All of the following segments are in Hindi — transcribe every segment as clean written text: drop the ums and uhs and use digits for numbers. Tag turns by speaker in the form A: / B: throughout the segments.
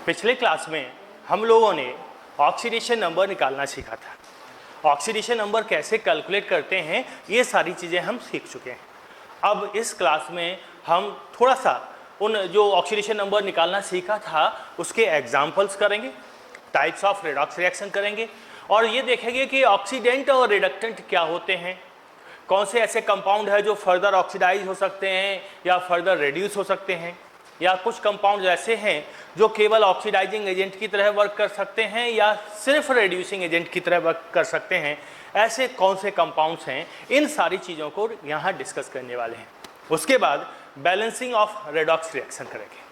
A: पिछले क्लास में हम लोगों ने ऑक्सीडेशन नंबर निकालना सीखा था। ऑक्सीडेशन नंबर कैसे कैलकुलेट करते हैं ये सारी चीज़ें हम सीख चुके हैं। अब इस क्लास में हम थोड़ा सा उन जो ऑक्सीडेशन नंबर निकालना सीखा था उसके एग्जाम्पल्स करेंगे, टाइप्स ऑफ रेडॉक्स रिएक्शन करेंगे और ये देखेंगे कि ऑक्सीडेंट और रिडक्टेंट क्या होते हैं, कौन से ऐसे कंपाउंड है जो फर्दर ऑक्सीडाइज हो सकते हैं या फर्दर रिड्यूस हो सकते हैं, या कुछ कंपाउंड ऐसे हैं जो केवल ऑक्सीडाइजिंग एजेंट की तरह वर्क कर सकते हैं या सिर्फ रिड्यूसिंग एजेंट की तरह वर्क कर सकते हैं। ऐसे कौन से कंपाउंड्स हैं, इन सारी चीज़ों को यहाँ डिस्कस करने वाले हैं। उसके बाद बैलेंसिंग ऑफ रेडॉक्स रिएक्शन करेंगे।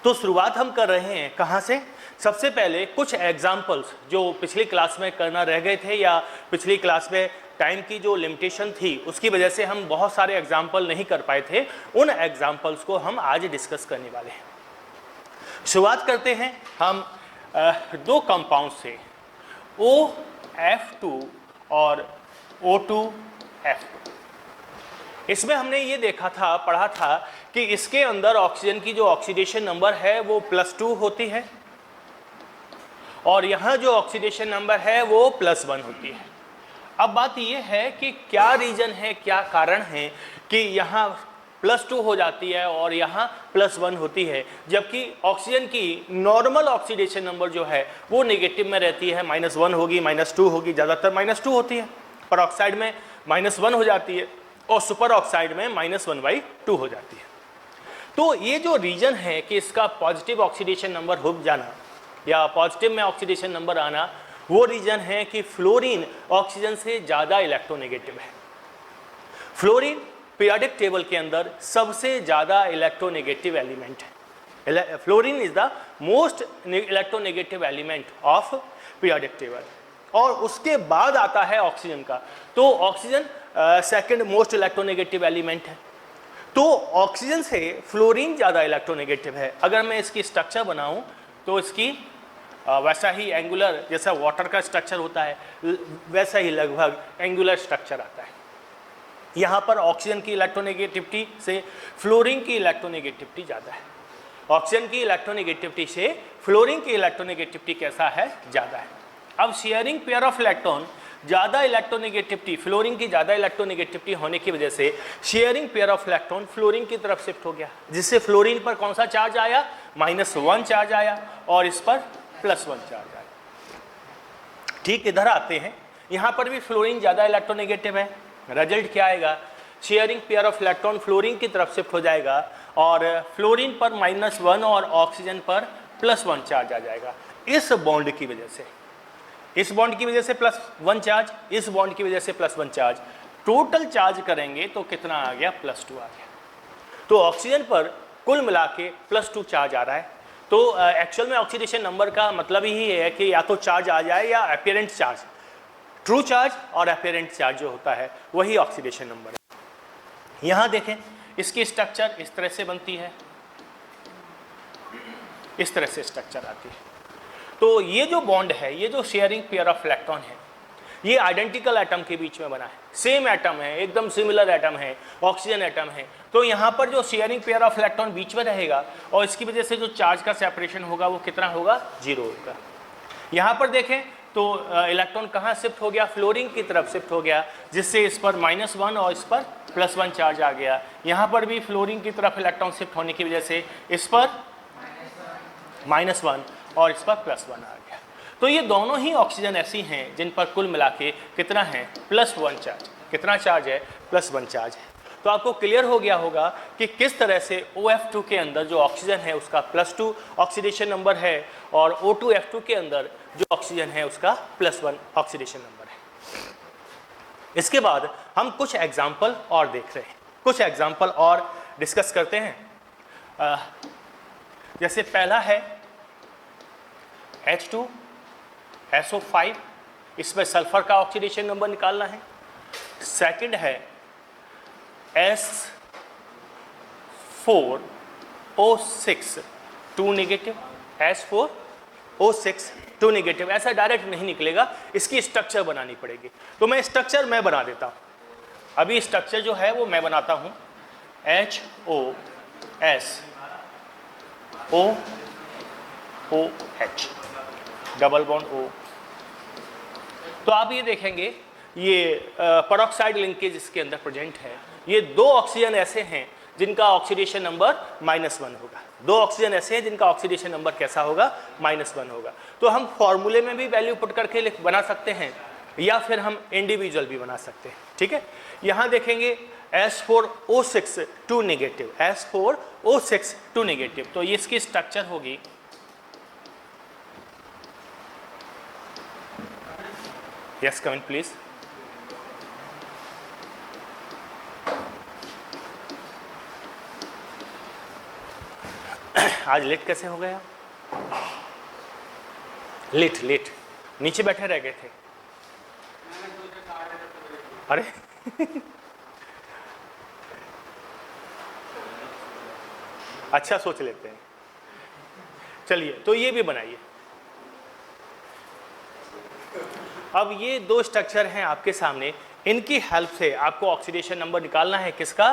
A: तो शुरुआत हम कर रहे हैं कहाँ से? सबसे पहले कुछ एग्जाम्पल्स जो पिछली क्लास में करना रह गए थे या पिछली क्लास में टाइम की जो लिमिटेशन थी उसकी वजह से हम बहुत सारे एग्जाम्पल नहीं कर पाए थे, उन एग्जाम्पल्स को हम आज डिस्कस करने वाले हैं। शुरुआत करते हैं हम दो कंपाउंड से, OF2 और O2F2। इसमें हमने ये देखा था, पढ़ा था कि इसके अंदर ऑक्सीजन की जो ऑक्सीडेशन नंबर है वो +2 होती है और यहाँ जो ऑक्सीडेशन नंबर है वो +1 होती है। अब बात ये है कि क्या रीजन है, क्या कारण है कि यहाँ +2 हो जाती है और यहाँ +1 होती है, जबकि ऑक्सीजन की नॉर्मल ऑक्सीडेशन नंबर जो है वो नेगेटिव में रहती है, -1 होगी, -2 होगी, ज़्यादातर -2 होती है। परऑक्साइड में -1 हो जाती है और सुपर ऑक्साइड में -1/2 हो जाती है। तो ये जो रीजन है कि इसका पॉजिटिव ऑक्सीडेशन नंबर हो जाना या पॉजिटिव में ऑक्सीडेशन नंबर आना, वो रीजन है कि फ्लोरीन ऑक्सीजन से ज़्यादा इलेक्ट्रोनेगेटिव है। फ्लोरीन पीरियोडिक टेबल के अंदर सबसे ज़्यादा इलेक्ट्रोनेगेटिव एलिमेंट है। Fluorine is the most electronegative element of periodic table और उसके बाद आता है ऑक्सीजन का। तो oxygen second most electronegative element है। तो ऑक्सीजन से फ्लोरीन ज़्यादा इलेक्ट्रोनेगेटिव है। अगर मैं इसकी स्ट्रक्चर बनाऊं तो इसकी वैसा ही एंगुलर, जैसा वाटर का स्ट्रक्चर होता है वैसा ही लगभग एंगुलर स्ट्रक्चर आता है। यहाँ पर ऑक्सीजन की इलेक्ट्रोनेगेटिविटी से फ्लोरीन की इलेक्ट्रोनेगेटिविटी ज़्यादा है। ऑक्सीजन की इलेक्ट्रोनेगेटिविटी से फ्लोरीन की इलेक्ट्रोनेगेटिविटी कैसा है? ज़्यादा है। अब शेयरिंग पेयर ऑफ इलेक्ट्रॉन, ज़्यादा इलेक्ट्रोनेगेटिविटी, फ्लोरीन की ज़्यादा इलेक्ट्रोनेगेटिविटी होने की वजह से sharing pair of electron fluorine की तरफ शिफ्ट हो गया, जिससे फ्लोरीन पर कौन सा चार्ज आया? -1 चार्ज आया और इस पर +1 चार्ज आया। ठीक, इधर आते हैं, यहाँ पर भी फ्लोरीन ज़्यादा इलेक्ट्रोनेगेटिव है। रिजल्ट क्या आएगा? Sharing pair of electron fluorine की तरफ शिफ्ट हो जाएगा और फ्लोरीन पर -1 और ऑक्सीजन पर +1 चार्ज आ जाएगा। इस बॉन्ड की वजह से, इस बॉन्ड की वजह से +1 चार्ज, इस बॉन्ड की वजह से +1 चार्ज, टोटल चार्ज करेंगे तो कितना आ गया? +2 आ गया। तो ऑक्सीजन पर कुल मिला के +2 चार्ज आ रहा है। तो एक्चुअल में ऑक्सीडेशन नंबर का मतलब ही है कि या तो चार्ज आ जाए या अपीयरेंट चार्ज। ट्रू चार्ज और अपीयरेंट चार्ज जो होता है वही ऑक्सीडेशन नंबर है। यहाँ देखें, इसकी स्ट्रक्चर इस तरह से बनती है, इस तरह से स्ट्रक्चर आती है। तो ये जो बॉन्ड है, ये जो शेयरिंग पेयर ऑफ इलेक्ट्रॉन है, ये आइडेंटिकल एटम के बीच में बना है। सेम एटम है, एकदम सिमिलर एटम है, ऑक्सीजन एटम है। तो यहाँ पर जो शेयरिंग पेयर ऑफ इलेक्ट्रॉन बीच में रहेगा और इसकी वजह से जो चार्ज का सेपरेशन होगा वो कितना होगा? 0 होगा। यहाँ पर देखें तो इलेक्ट्रॉन कहाँ शिफ्ट हो गया? फ्लोरीन की तरफ शिफ्ट हो गया, जिससे इस पर -1 और इस पर +1 चार्ज आ गया। यहाँ पर भी फ्लोरीन की तरफ इलेक्ट्रॉन शिफ्ट होने की वजह से इस पर -1 और इस पर +1 आ गया। तो ये दोनों ही ऑक्सीजन ऐसी हैं जिन पर कुल मिला के कितना है? +1 चार्ज। कितना चार्ज है? +1 चार्ज है। तो आपको क्लियर हो गया होगा कि किस तरह से OF2 के अंदर जो ऑक्सीजन है उसका +2 ऑक्सीडेशन नंबर है और O2F2 के अंदर जो ऑक्सीजन है उसका +1 ऑक्सीडेशन नंबर है। इसके बाद हम कुछ एग्जाम्पल और देख रहे हैं, कुछ एग्जाम्पल और डिस्कस करते हैं। जैसे पहला है H2SO5, इसमें सल्फर का ऑक्सीडेशन नंबर निकालना है। सेकंड है S4O6 2 नेगेटिव, S4O6 2 नेगेटिव। ऐसा डायरेक्ट नहीं निकलेगा, इसकी स्ट्रक्चर बनानी पड़ेगी। तो मैं स्ट्रक्चर मैं बना देता हूँ। अभी स्ट्रक्चर जो है वो मैं बनाता हूँ। HOSO OH, double bond O। तो आप ये देखेंगे ये पेरोक्साइड लिंकेज इसके अंदर प्रेजेंट है। ये दो ऑक्सीजन ऐसे हैं जिनका ऑक्सीडेशन नंबर -1 होगा। दो ऑक्सीजन ऐसे हैं जिनका ऑक्सीडेशन नंबर कैसा होगा, -1 होगा। तो हम फॉर्मूले में भी वैल्यू पुट करके बना सकते हैं या फिर हम इंडिविजुअल भी बना सकते हैं। ठीक है, यहां देखेंगे S4O6 2 नेगेटिव, S4O6 2 नेगेटिव। तो ये इसकी स्ट्रक्चर होगी, यस कम इन प्लीज। आज लेट कैसे हो गया? लेट नीचे बैठे रह गए थे। अरे अच्छा सोच लेते हैं। चलिए, तो ये भी बनाइए। अब ये दो स्ट्रक्चर हैं आपके सामने, इनकी हेल्प से आपको ऑक्सीडेशन नंबर निकालना है। किसका?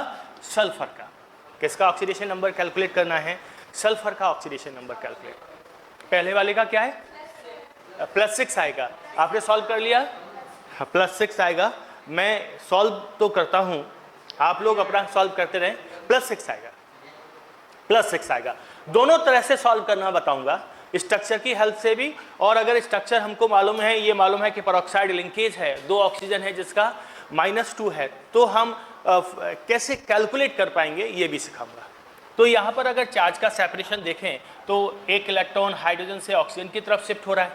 A: सल्फर का। किसका ऑक्सीडेशन नंबर कैलकुलेट करना है? सल्फर का ऑक्सीडेशन नंबर कैलकुलेट। पहले वाले का क्या है? +6 आएगा। आपने सॉल्व कर लिया? +6 आएगा। मैं सॉल्व तो करता हूं, आप लोग अपना सॉल्व करते रहें। +6 आएगा, +6 आएगा। दोनों तरह से सॉल्व करना बताऊंगा, स्ट्रक्चर की हेल्प से भी, और अगर स्ट्रक्चर हमको मालूम है, ये मालूम है कि पेरोक्साइड लिंकेज है, दो ऑक्सीजन है जिसका -2 है, तो हम कैसे कैलकुलेट कर पाएंगे ये भी सिखाऊंगा। तो यहाँ पर अगर चार्ज का सेपरेशन देखें तो एक इलेक्ट्रॉन हाइड्रोजन से ऑक्सीजन की तरफ शिफ्ट हो रहा है,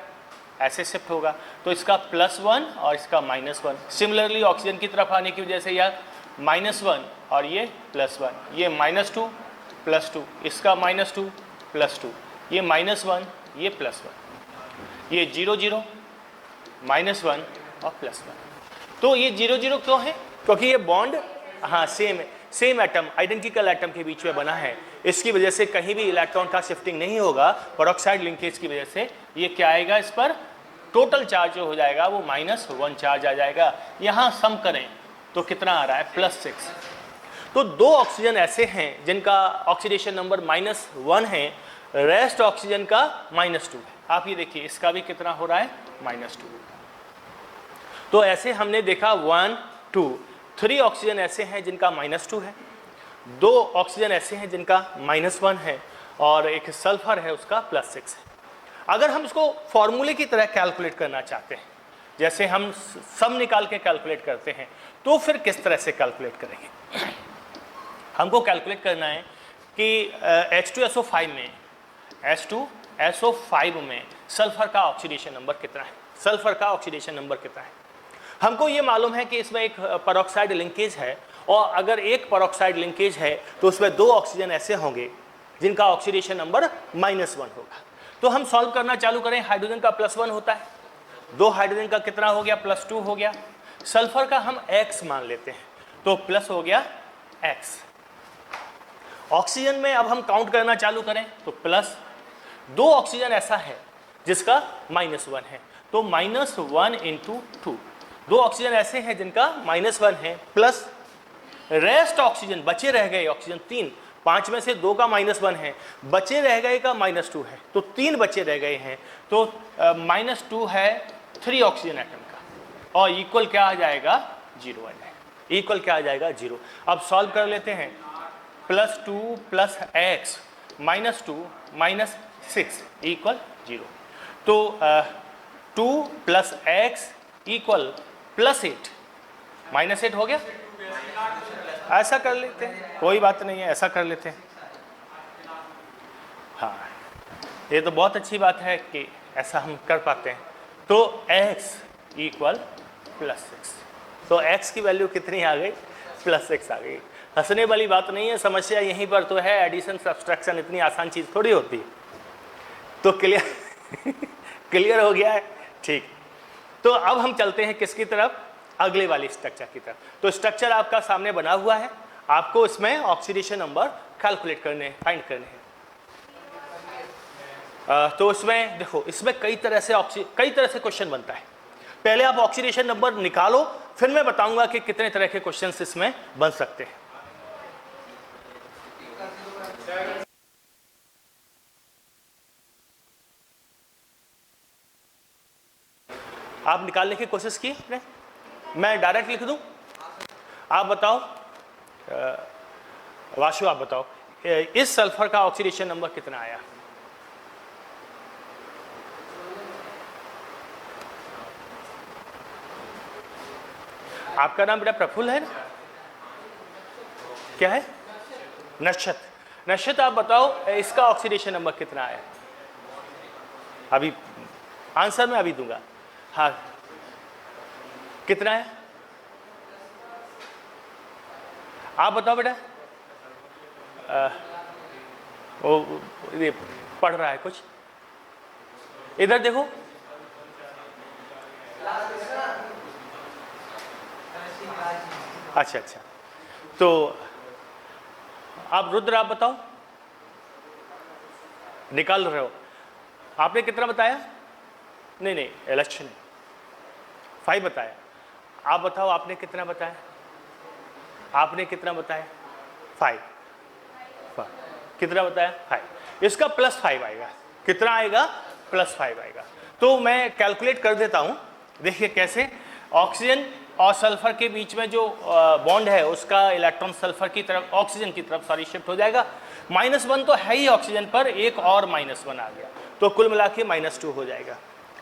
A: ऐसे शिफ्ट होगा, तो इसका +1 और इसका -1। सिमिलरली ऑक्सीजन की तरफ आने की वजह से यह -1 और ये +1, ये -2 +2, इसका -2 +2, ये -1 ये +1, ये 0 0 -1 और +1। तो ये 0 0 क्यों है? क्योंकि ये बॉन्ड हाँ सेम एटम, आइडेंटिकल एटम के बीच में बना है। इसकी वजह से कहीं भी इलेक्ट्रॉन का शिफ्टिंग नहीं होगा। पेरोक्साइड लिंकेज की वजह से ये क्या आएगा, इस पर टोटल चार्ज जो हो जाएगा वो -1 चार्ज आ जाएगा। यहाँ सम करें तो कितना आ रहा है? +6। तो दो ऑक्सीजन ऐसे हैं जिनका ऑक्सीडेशन नंबर -1 है, रेस्ट ऑक्सीजन का -2 है। आप ये देखिए, इसका भी कितना हो रहा है? -2। तो ऐसे हमने देखा 1 2 3 ऑक्सीजन ऐसे हैं जिनका -2 है, 2 ऑक्सीजन ऐसे हैं जिनका -1 है, और एक सल्फर है उसका +6 है। अगर हम इसको फॉर्मूले की तरह कैलकुलेट करना चाहते हैं, जैसे हम सम निकाल के कैलकुलेट करते हैं, तो फिर किस तरह से कैलकुलेट करेंगे? हमको कैलकुलेट करना है कि H2SO5 में सल्फर का ऑक्सीडेशन नंबर कितना है, सल्फर का ऑक्सीडेशन नंबर कितना है। हमको ये मालूम है कि इसमें एक पेरोक्साइड लिंकेज है, और अगर एक पेरोक्साइड लिंकेज है तो उसमें दो ऑक्सीजन ऐसे होंगे जिनका ऑक्सीडेशन नंबर -1 होगा। तो हम सॉल्व करना चालू करें। हाइड्रोजन का +1 होता है, दो हाइड्रोजन का कितना हो गया? +2 हो गया। सल्फर का हम X मान लेते हैं, तो प्लस हो गया X। ऑक्सीजन में अब हम काउंट करना चालू करें तो प्लस, दो ऑक्सीजन ऐसा है जिसका -1 है, तो -1 × 2। दो ऑक्सीजन ऐसे हैं जिनका -1 है, प्लस रेस्ट ऑक्सीजन बचे रह गए ऑक्सीजन 3, 5 में से 2 का -1 है, बचे रह गए का -2 है, तो 3 बचे रह गए हैं, तो -2 है 3 ऑक्सीजन एटम का, और इक्वल क्या आ जाएगा? 0 आ जाएगा। इक्वल क्या आ जाएगा? 0। अब सॉल्व कर लेते हैं। +2 + X -2 -6 इक्वल 0। तो 2 + X इक्वल +8, -8 हो गया। ऐसा कर लेते हैं, कोई बात नहीं है, ऐसा कर लेते हैं। हाँ, ये तो बहुत अच्छी बात है कि ऐसा हम कर पाते हैं। तो x इक्वल +6, तो x की वैल्यू कितनी आ गई? +6 आ गई। हंसने वाली बात नहीं है, समस्या यहीं पर तो है। एडिशन सब्सट्रैक्शन इतनी आसान चीज़ थोड़ी होती है। तो क्लियर हो गया है? ठीक। तो अब हम चलते हैं किसकी तरफ? अगले वाली स्ट्रक्चर की तरफ। तो स्ट्रक्चर आपका सामने बना हुआ है, आपको इसमें ऑक्सीडेशन नंबर कैलकुलेट करने हैं, फाइंड करने हैं। तो इसमें देखो, इसमें कई तरह से क्वेश्चन बनता है। पहले आप ऑक्सीडेशन नंबर निकालो, फिर मैं बताऊंगा कि कितने तरह के क्वेश्चंस इसमें बन सकते हैं। आप निकालने की कोशिश की आपने? मैं डायरेक्ट लिख दूं? आप बताओ, वाशु आप बताओ, इस सल्फर का ऑक्सीडेशन नंबर कितना आया? आपका नाम बेटा प्रफुल्ल है ना? क्या है? नश्यत। नश्यत आप बताओ इसका ऑक्सीडेशन नंबर कितना आया? अभी आंसर मैं अभी दूंगा। हाँ, कितना है आप बताओ बेटा। वो ये पढ़ रहा है कुछ, इधर देखो। अच्छा अच्छा, तो आप रुद्र आप बताओ, निकाल रहे हो आपने कितना बताया? नहीं नहीं, इलेक्शन 5 बताया। आप बताओ आपने कितना बताया? आपने कितना बताया? 5। कितना बताया? 5। इसका +5 आएगा। कितना आएगा? +5 आएगा। तो मैं कैलकुलेट कर देता हूं, देखिए कैसे। ऑक्सीजन और सल्फर के बीच में जो बॉन्ड है उसका इलेक्ट्रॉन सल्फर की तरफ, ऑक्सीजन की तरफ सॉरी शिफ्ट हो जाएगा। -1 तो है ही ऑक्सीजन पर, एक और -1 आ गया, तो कुल मिला के -2 हो जाएगा।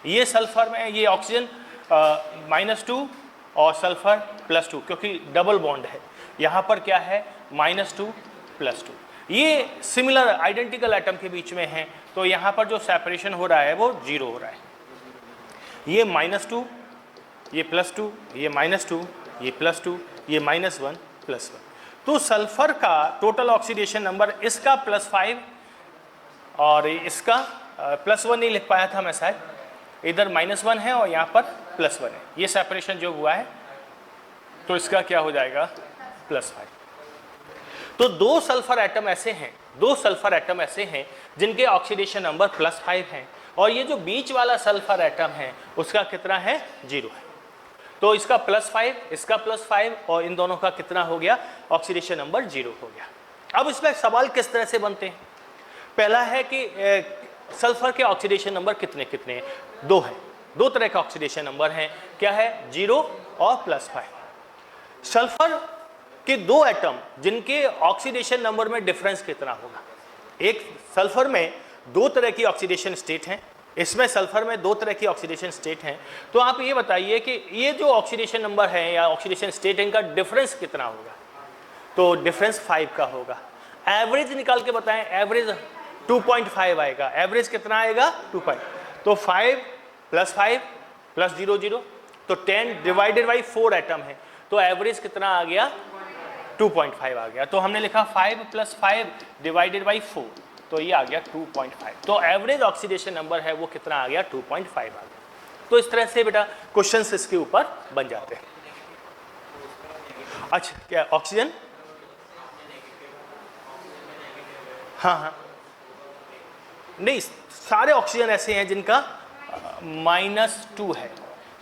A: ये सल्फर में, ये ऑक्सीजन -2 और सल्फर +2, क्योंकि डबल बॉन्ड है। यहाँ पर क्या है? -2 +2। ये सिमिलर आइडेंटिकल एटम के बीच में है, तो यहाँ पर जो सेपरेशन हो रहा है वो 0 हो रहा है। ये -2, ये +2, ये -2, ये +2, ये -1 +1। तो सल्फर का टोटल ऑक्सीडेशन नंबर, इसका +5 और इसका +1 नहीं लिख पाया था मैं शायद, इधर -1 है और यहाँ पर +1 है। ये सेपरेशन जो हुआ है, तो इसका क्या हो जाएगा? +5। तो दो सल्फर एटम ऐसे हैं जिनके ऑक्सीडेशन नंबर +5 हैं, और ये जो बीच वाला सल्फर एटम है उसका कितना है? 0 है। तो इसका +5, इसका +5, और इन दोनों का कितना हो गया? ऑक्सीडेशन नंबर 0 हो गया। अब इसमें सवाल किस तरह से बनते हैं? पहला है कि सल्फर के ऑक्सीडेशन नंबर कितने कितने हैं? 2 है। 2 तरह के ऑक्सीडेशन नंबर हैं। क्या है? 0 और +5। सल्फर के 2 एटम जिनके ऑक्सीडेशन नंबर में डिफरेंस कितना होगा? एक सल्फर में 2 तरह की ऑक्सीडेशन स्टेट हैं, इसमें सल्फर में 2 तरह की ऑक्सीडेशन स्टेट हैं। तो आप ये बताइए कि ये जो ऑक्सीडेशन नंबर है या ऑक्सीडेशन स्टेट, इनका डिफरेंस कितना होगा? तो डिफरेंस 5 का होगा। एवरेज निकाल के बताएं। एवरेज 2.5 आएगा। एवरेज कितना आएगा? 2. तो 5 + 5 + 0 0, तो 10 डिवाइडेड बाई 4 एटम है, तो एवरेज कितना आ गया? 2.5 आ गया। तो हमने लिखा 5 + 5 डिवाइडेड बाई 4, तो ये आ गया 2.5। तो एवरेज ऑक्सीडेशन नंबर है वो कितना आ गया? 2.5 आ गया। तो इस तरह से बेटा क्वेश्चंस इसके ऊपर बन जाते हैं। अच्छा, क्या ऑक्सीजन? हाँ, नहीं, सारे ऑक्सीजन ऐसे हैं जिनका -2 है।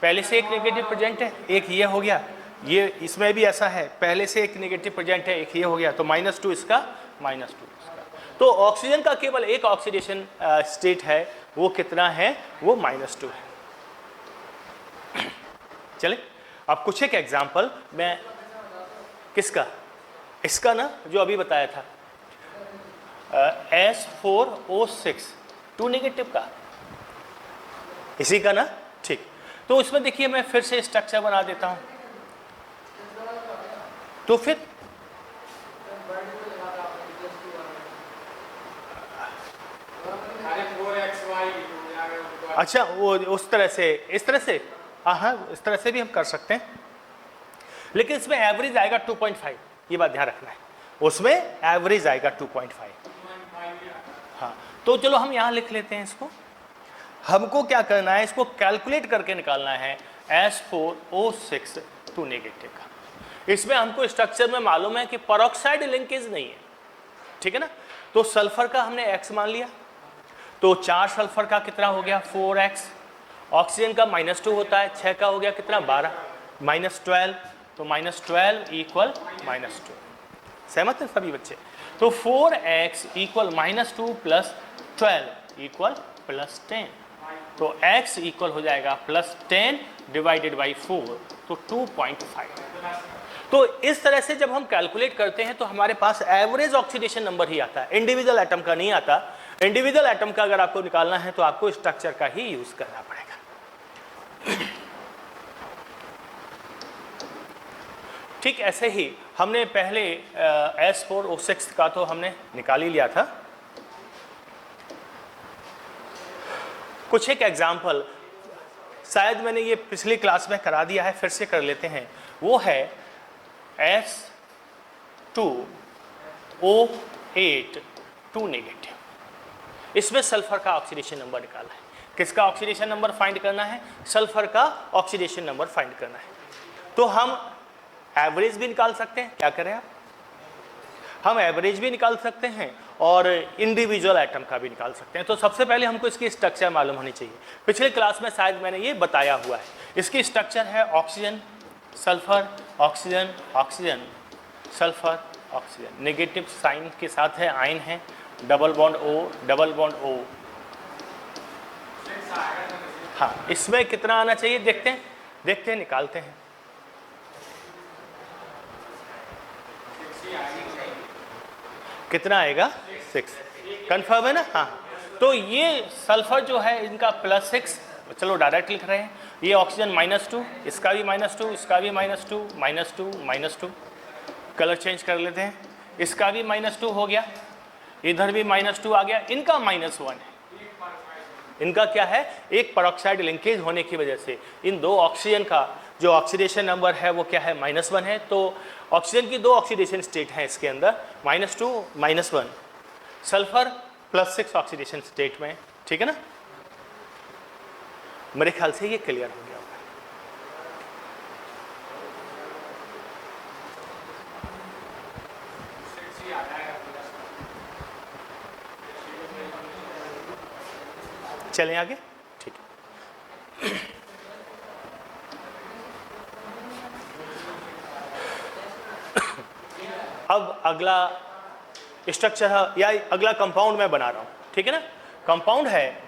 A: पहले से एक नेगेटिव प्रेजेंट है, एक ये हो गया। ये इसमें भी ऐसा है, पहले से एक नेगेटिव प्रेजेंट है, एक ये हो गया, तो -2 इसका, -2 इसका। तो ऑक्सीजन का केवल एक ऑक्सीडेशन स्टेट है, वो कितना है? वो -2 है। चले अब कुछ एक एग्जाम्पल मैं, किसका? इसका ना, जो अभी बताया था, S4O6 2 नेगेटिव का, इसी का ना। ठीक, तो इसमें देखिए मैं फिर से स्ट्रक्चर बना देता हूं। तो फिर अच्छा, वो उस तरह से, इस तरह से, हाँ, इस तरह से भी हम कर सकते हैं, लेकिन इसमें एवरेज आएगा 2.5, ये बात ध्यान रखना है। उसमें एवरेज आएगा 2.5। हाँ, तो चलो हम यहाँ लिख लेते हैं इसको। हमको क्या करना है? इसको कैलकुलेट करके निकालना है S4O6 2 नेगेटिव का। इसमें हमको स्ट्रक्चर में मालूम है कि परऑक्साइड लिंकेज नहीं है, ठीक है ना। तो सल्फर का हमने X मान लिया, तो 4 सल्फर का कितना हो गया? 4x। ऑक्सीजन का -2 होता है, 6 का हो गया कितना? 12, -12, तो -12 = -2। सहमत है सभी बच्चे? तो 4x = -2 + 12 = +10। तो x इक्वल हो जाएगा +10 डिवाइडेड बाई 4, तो 2.5। तो इस तरह से जब हम कैलकुलेट करते हैं तो हमारे पास एवरेज ऑक्सीडेशन नंबर ही आता है, इंडिविजुअल एटम का नहीं आता। इंडिविजुअल एटम का अगर आपको निकालना है तो आपको स्ट्रक्चर का ही यूज करना पड़ेगा। ठीक ऐसे ही हमने पहले S4O6 का तो हमने निकाल ही लिया था। कुछ एक एग्जाम्पल शायद मैंने ये पिछली क्लास में करा दिया है, फिर से कर लेते हैं। वो है S2O8 2 नेगेटिव। इसमें सल्फर का ऑक्सीडेशन नंबर निकालना है। किसका ऑक्सीडेशन नंबर फाइंड करना है? सल्फर का ऑक्सीडेशन नंबर फाइंड करना है। तो हम एवरेज भी निकाल सकते हैं। क्या करें आप? हम एवरेज भी निकाल सकते हैं और इंडिविजुअल एटम का भी निकाल सकते हैं। तो सबसे पहले हमको इसकी स्ट्रक्चर मालूम होनी चाहिए। पिछले क्लास में शायद मैंने ये बताया हुआ है। इसकी स्ट्रक्चर है oxygen, sulphur, oxygen, oxygen, sulphur, oxygen. Negative sign के साथ है, आयन है, double bond O, double bond O। हाँ, इसमें कितना आना चाहिए देखते हैं, निकालते हैं। कितना आएगा? 6। कंफर्म है ना? हाँ। तो ये सल्फर जो है इनका +6, चलो डायरेक्ट लिख रहे हैं। ये ऑक्सीजन -2, इसका भी -2, इसका भी -2, -2, -2। कलर चेंज कर लेते हैं। इसका भी -2 हो गया, इधर भी -2 आ गया। इनका -1 है। इनका क्या है? एक पेरोक्साइड लिंकेज होने की वजह से इन दो ऑक्सीजन का जो ऑक्सीडेशन नंबर है वो क्या है? -1 है। तो ऑक्सीजन की दो ऑक्सीडेशन स्टेट हैं इसके अंदर, -2, -1। सल्फर +6 ऑक्सीडेशन स्टेट में। ठीक है ना? मेरे ख्याल से ये क्लियर हो गया होगा। चलें आगे। ठीक है। अब अगला स्ट्रक्चर है या अगला कंपाउंड मैं बना रहा हूं। ठीक है ना? कंपाउंड है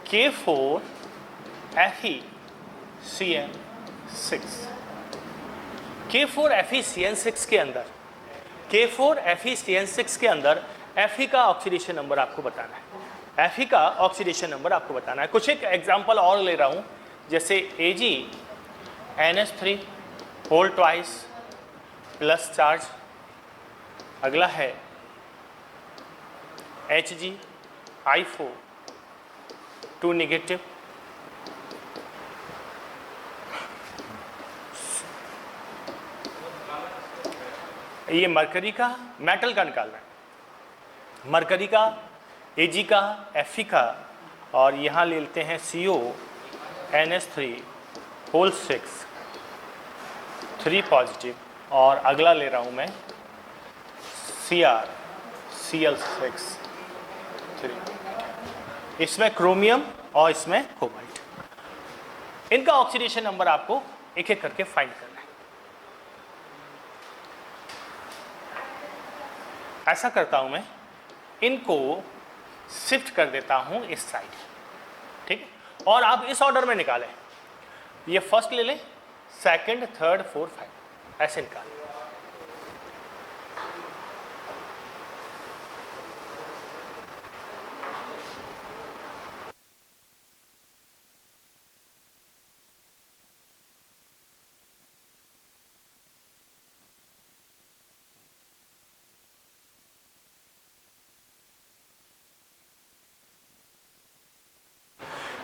A: K4FeCN6। K4FeCN6 के अंदर K4FeCN6 के अंदर Fe का ऑक्सीडेशन नंबर आपको बताना है। Fe का ऑक्सीडेशन नंबर आपको बताना है। कुछ एक एग्जांपल और ले रहा हूं, जैसे AgNH3 whole twice plus charge. अगला है HgI4 2 नेगेटिव। ये मरकरी का मेटल का निकालना है। मरकरी का, Ag का, Fe का, और यहाँ ले लेते हैं CONH3 होल 6 3 पॉजिटिव, और अगला ले रहा हूँ मैं CrCl6 3। इसमें क्रोमियम और इसमें कोबाल्ट। इनका ऑक्सीडेशन नंबर आपको एक एक करके फाइंड करना है। ऐसा करता हूं मैं, इनको शिफ्ट कर देता हूं इस साइड। ठीक है? और आप इस ऑर्डर में निकालें। ये फर्स्ट ले लें, सेकंड, थर्ड, फोर्थ, 5, ऐसे निकालें।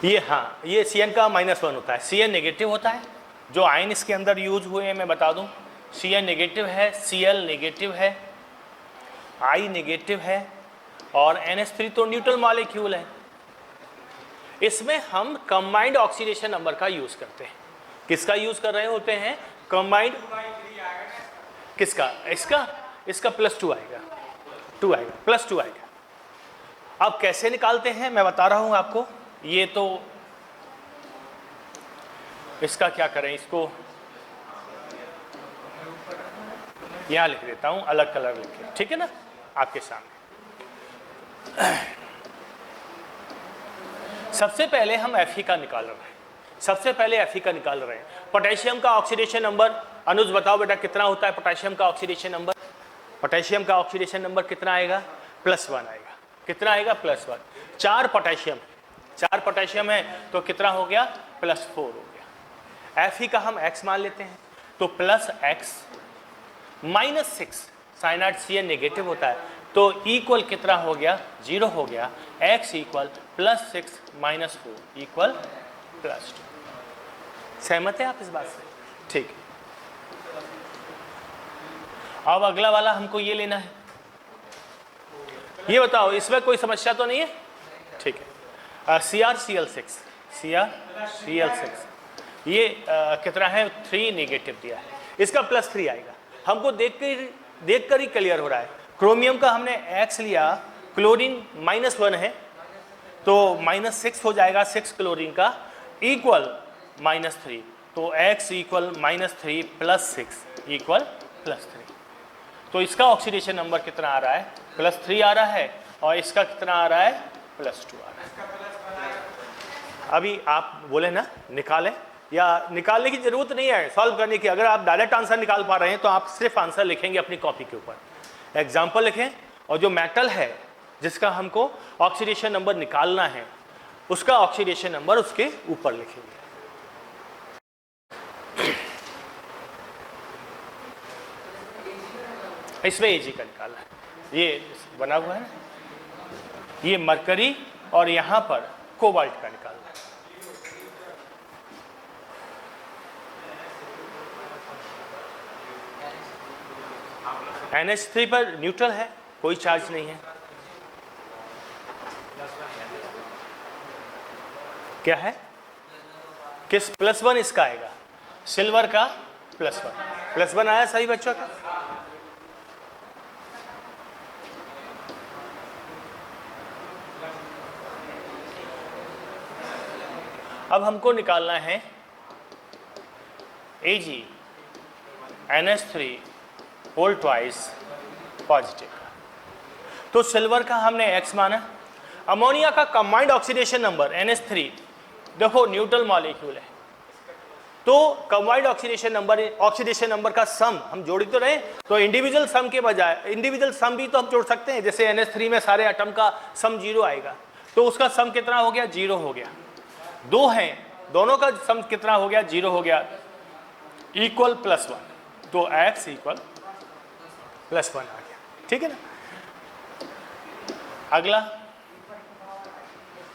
A: ये हाँ, ये Cn का -1 होता है। Cn नेगेटिव होता है। जो आयन इसके अंदर यूज हुए हैं मैं बता दूं, Cn नेगेटिव है, Cl नेगेटिव है, I नेगेटिव है, और NH3 तो न्यूट्रल मॉलिक्यूल है। इसमें हम कंबाइंड ऑक्सीडेशन नंबर का यूज करते हैं। किसका यूज कर रहे होते हैं? कंबाइंड। किसका? इसका +2 आएगा, 2 आएगा, +2 आएगा। अब कैसे निकालते हैं मैं बता रहा हूं आपको। ये तो इसका क्या करें, इसको यहां लिख देता हूं, अलग कलर लिख के। ठीक है ना? आपके सामने सबसे पहले हम Fe का निकाल रहे हैं, सबसे पहले Fe का निकाल रहे हैं। पोटेशियम का ऑक्सीडेशन नंबर, अनुज बताओ बेटा कितना होता है पोटेशियम का ऑक्सीडेशन नंबर? पोटेशियम का ऑक्सीडेशन नंबर कितना आएगा? +1 आएगा। कितना आएगा? +1। 4 पोटेशियम है तो कितना हो गया? +4 हो गया। Fe का हम x मान लेते हैं तो +x -6, साइनाइड CN नेगेटिव होता है तो इक्वल कितना हो गया? 0 हो गया। x equal +6 - 4 equal +2। सहमत है आप इस बात से? ठीक। अब अगला वाला हमको ये लेना है। ये बताओ इसमें कोई समस्या तो नहीं है? ठीक है। CrCl6 ये कितना है? 3 नेगेटिव दिया है, इसका +3 आएगा। हमको देख कर ही क्लियर हो रहा है। क्रोमियम का हमने x लिया, क्लोरीन -1 है तो -6 हो जाएगा, 6 क्लोरीन का इक्वल -3, तो x इक्वल -3 + 6 इक्वल +3। तो इसका ऑक्सीडेशन नंबर कितना आ रहा है? +3 आ रहा है और इसका कितना आ रहा है? +2 आ रहा है। अभी आप बोले ना निकालें, या निकालने की जरूरत नहीं है सॉल्व करने की। अगर आप डायरेक्ट आंसर निकाल पा रहे हैं तो आप सिर्फ आंसर लिखेंगे अपनी कॉपी के ऊपर, एग्जाम्पल लिखें और जो मेटल है जिसका हमको ऑक्सीडेशन नंबर निकालना है उसका ऑक्सीडेशन नंबर उसके ऊपर लिखेंगे। इसमें Ag का निकालना है, ये बना हुआ है ना, ये मरकरी और यहां पर कोबाल्ट का निकालना है। NH3 पर न्यूट्रल है, कोई चार्ज नहीं है। क्या है? किस +1 इसका आएगा? सिल्वर का +1 आया सही बच्चों का? अब हमको निकालना है Ag NH3 whole twice positive का। तो सिल्वर का हमने x माना। अमोनिया का कंबाइंड ऑक्सीडेशन नंबर NH3, देखो न्यूट्रल मॉलिक्यूल है तो कंबाइंड ऑक्सीडेशन नंबर का सम हम जोड़ तो रहे, तो इंडिविजुअल सम के बजाय इंडिविजुअल सम भी तो हम जोड़ सकते हैं। जैसे NH3 में सारे एटम का सम 0 आएगा तो उसका सम कितना हो गया? 0 हो गया। 2 हैं, दोनों का सम कितना हो गया? 0 हो गया, इक्वल +1, तो x इक्वल +1 आ गया। ठीक है ना?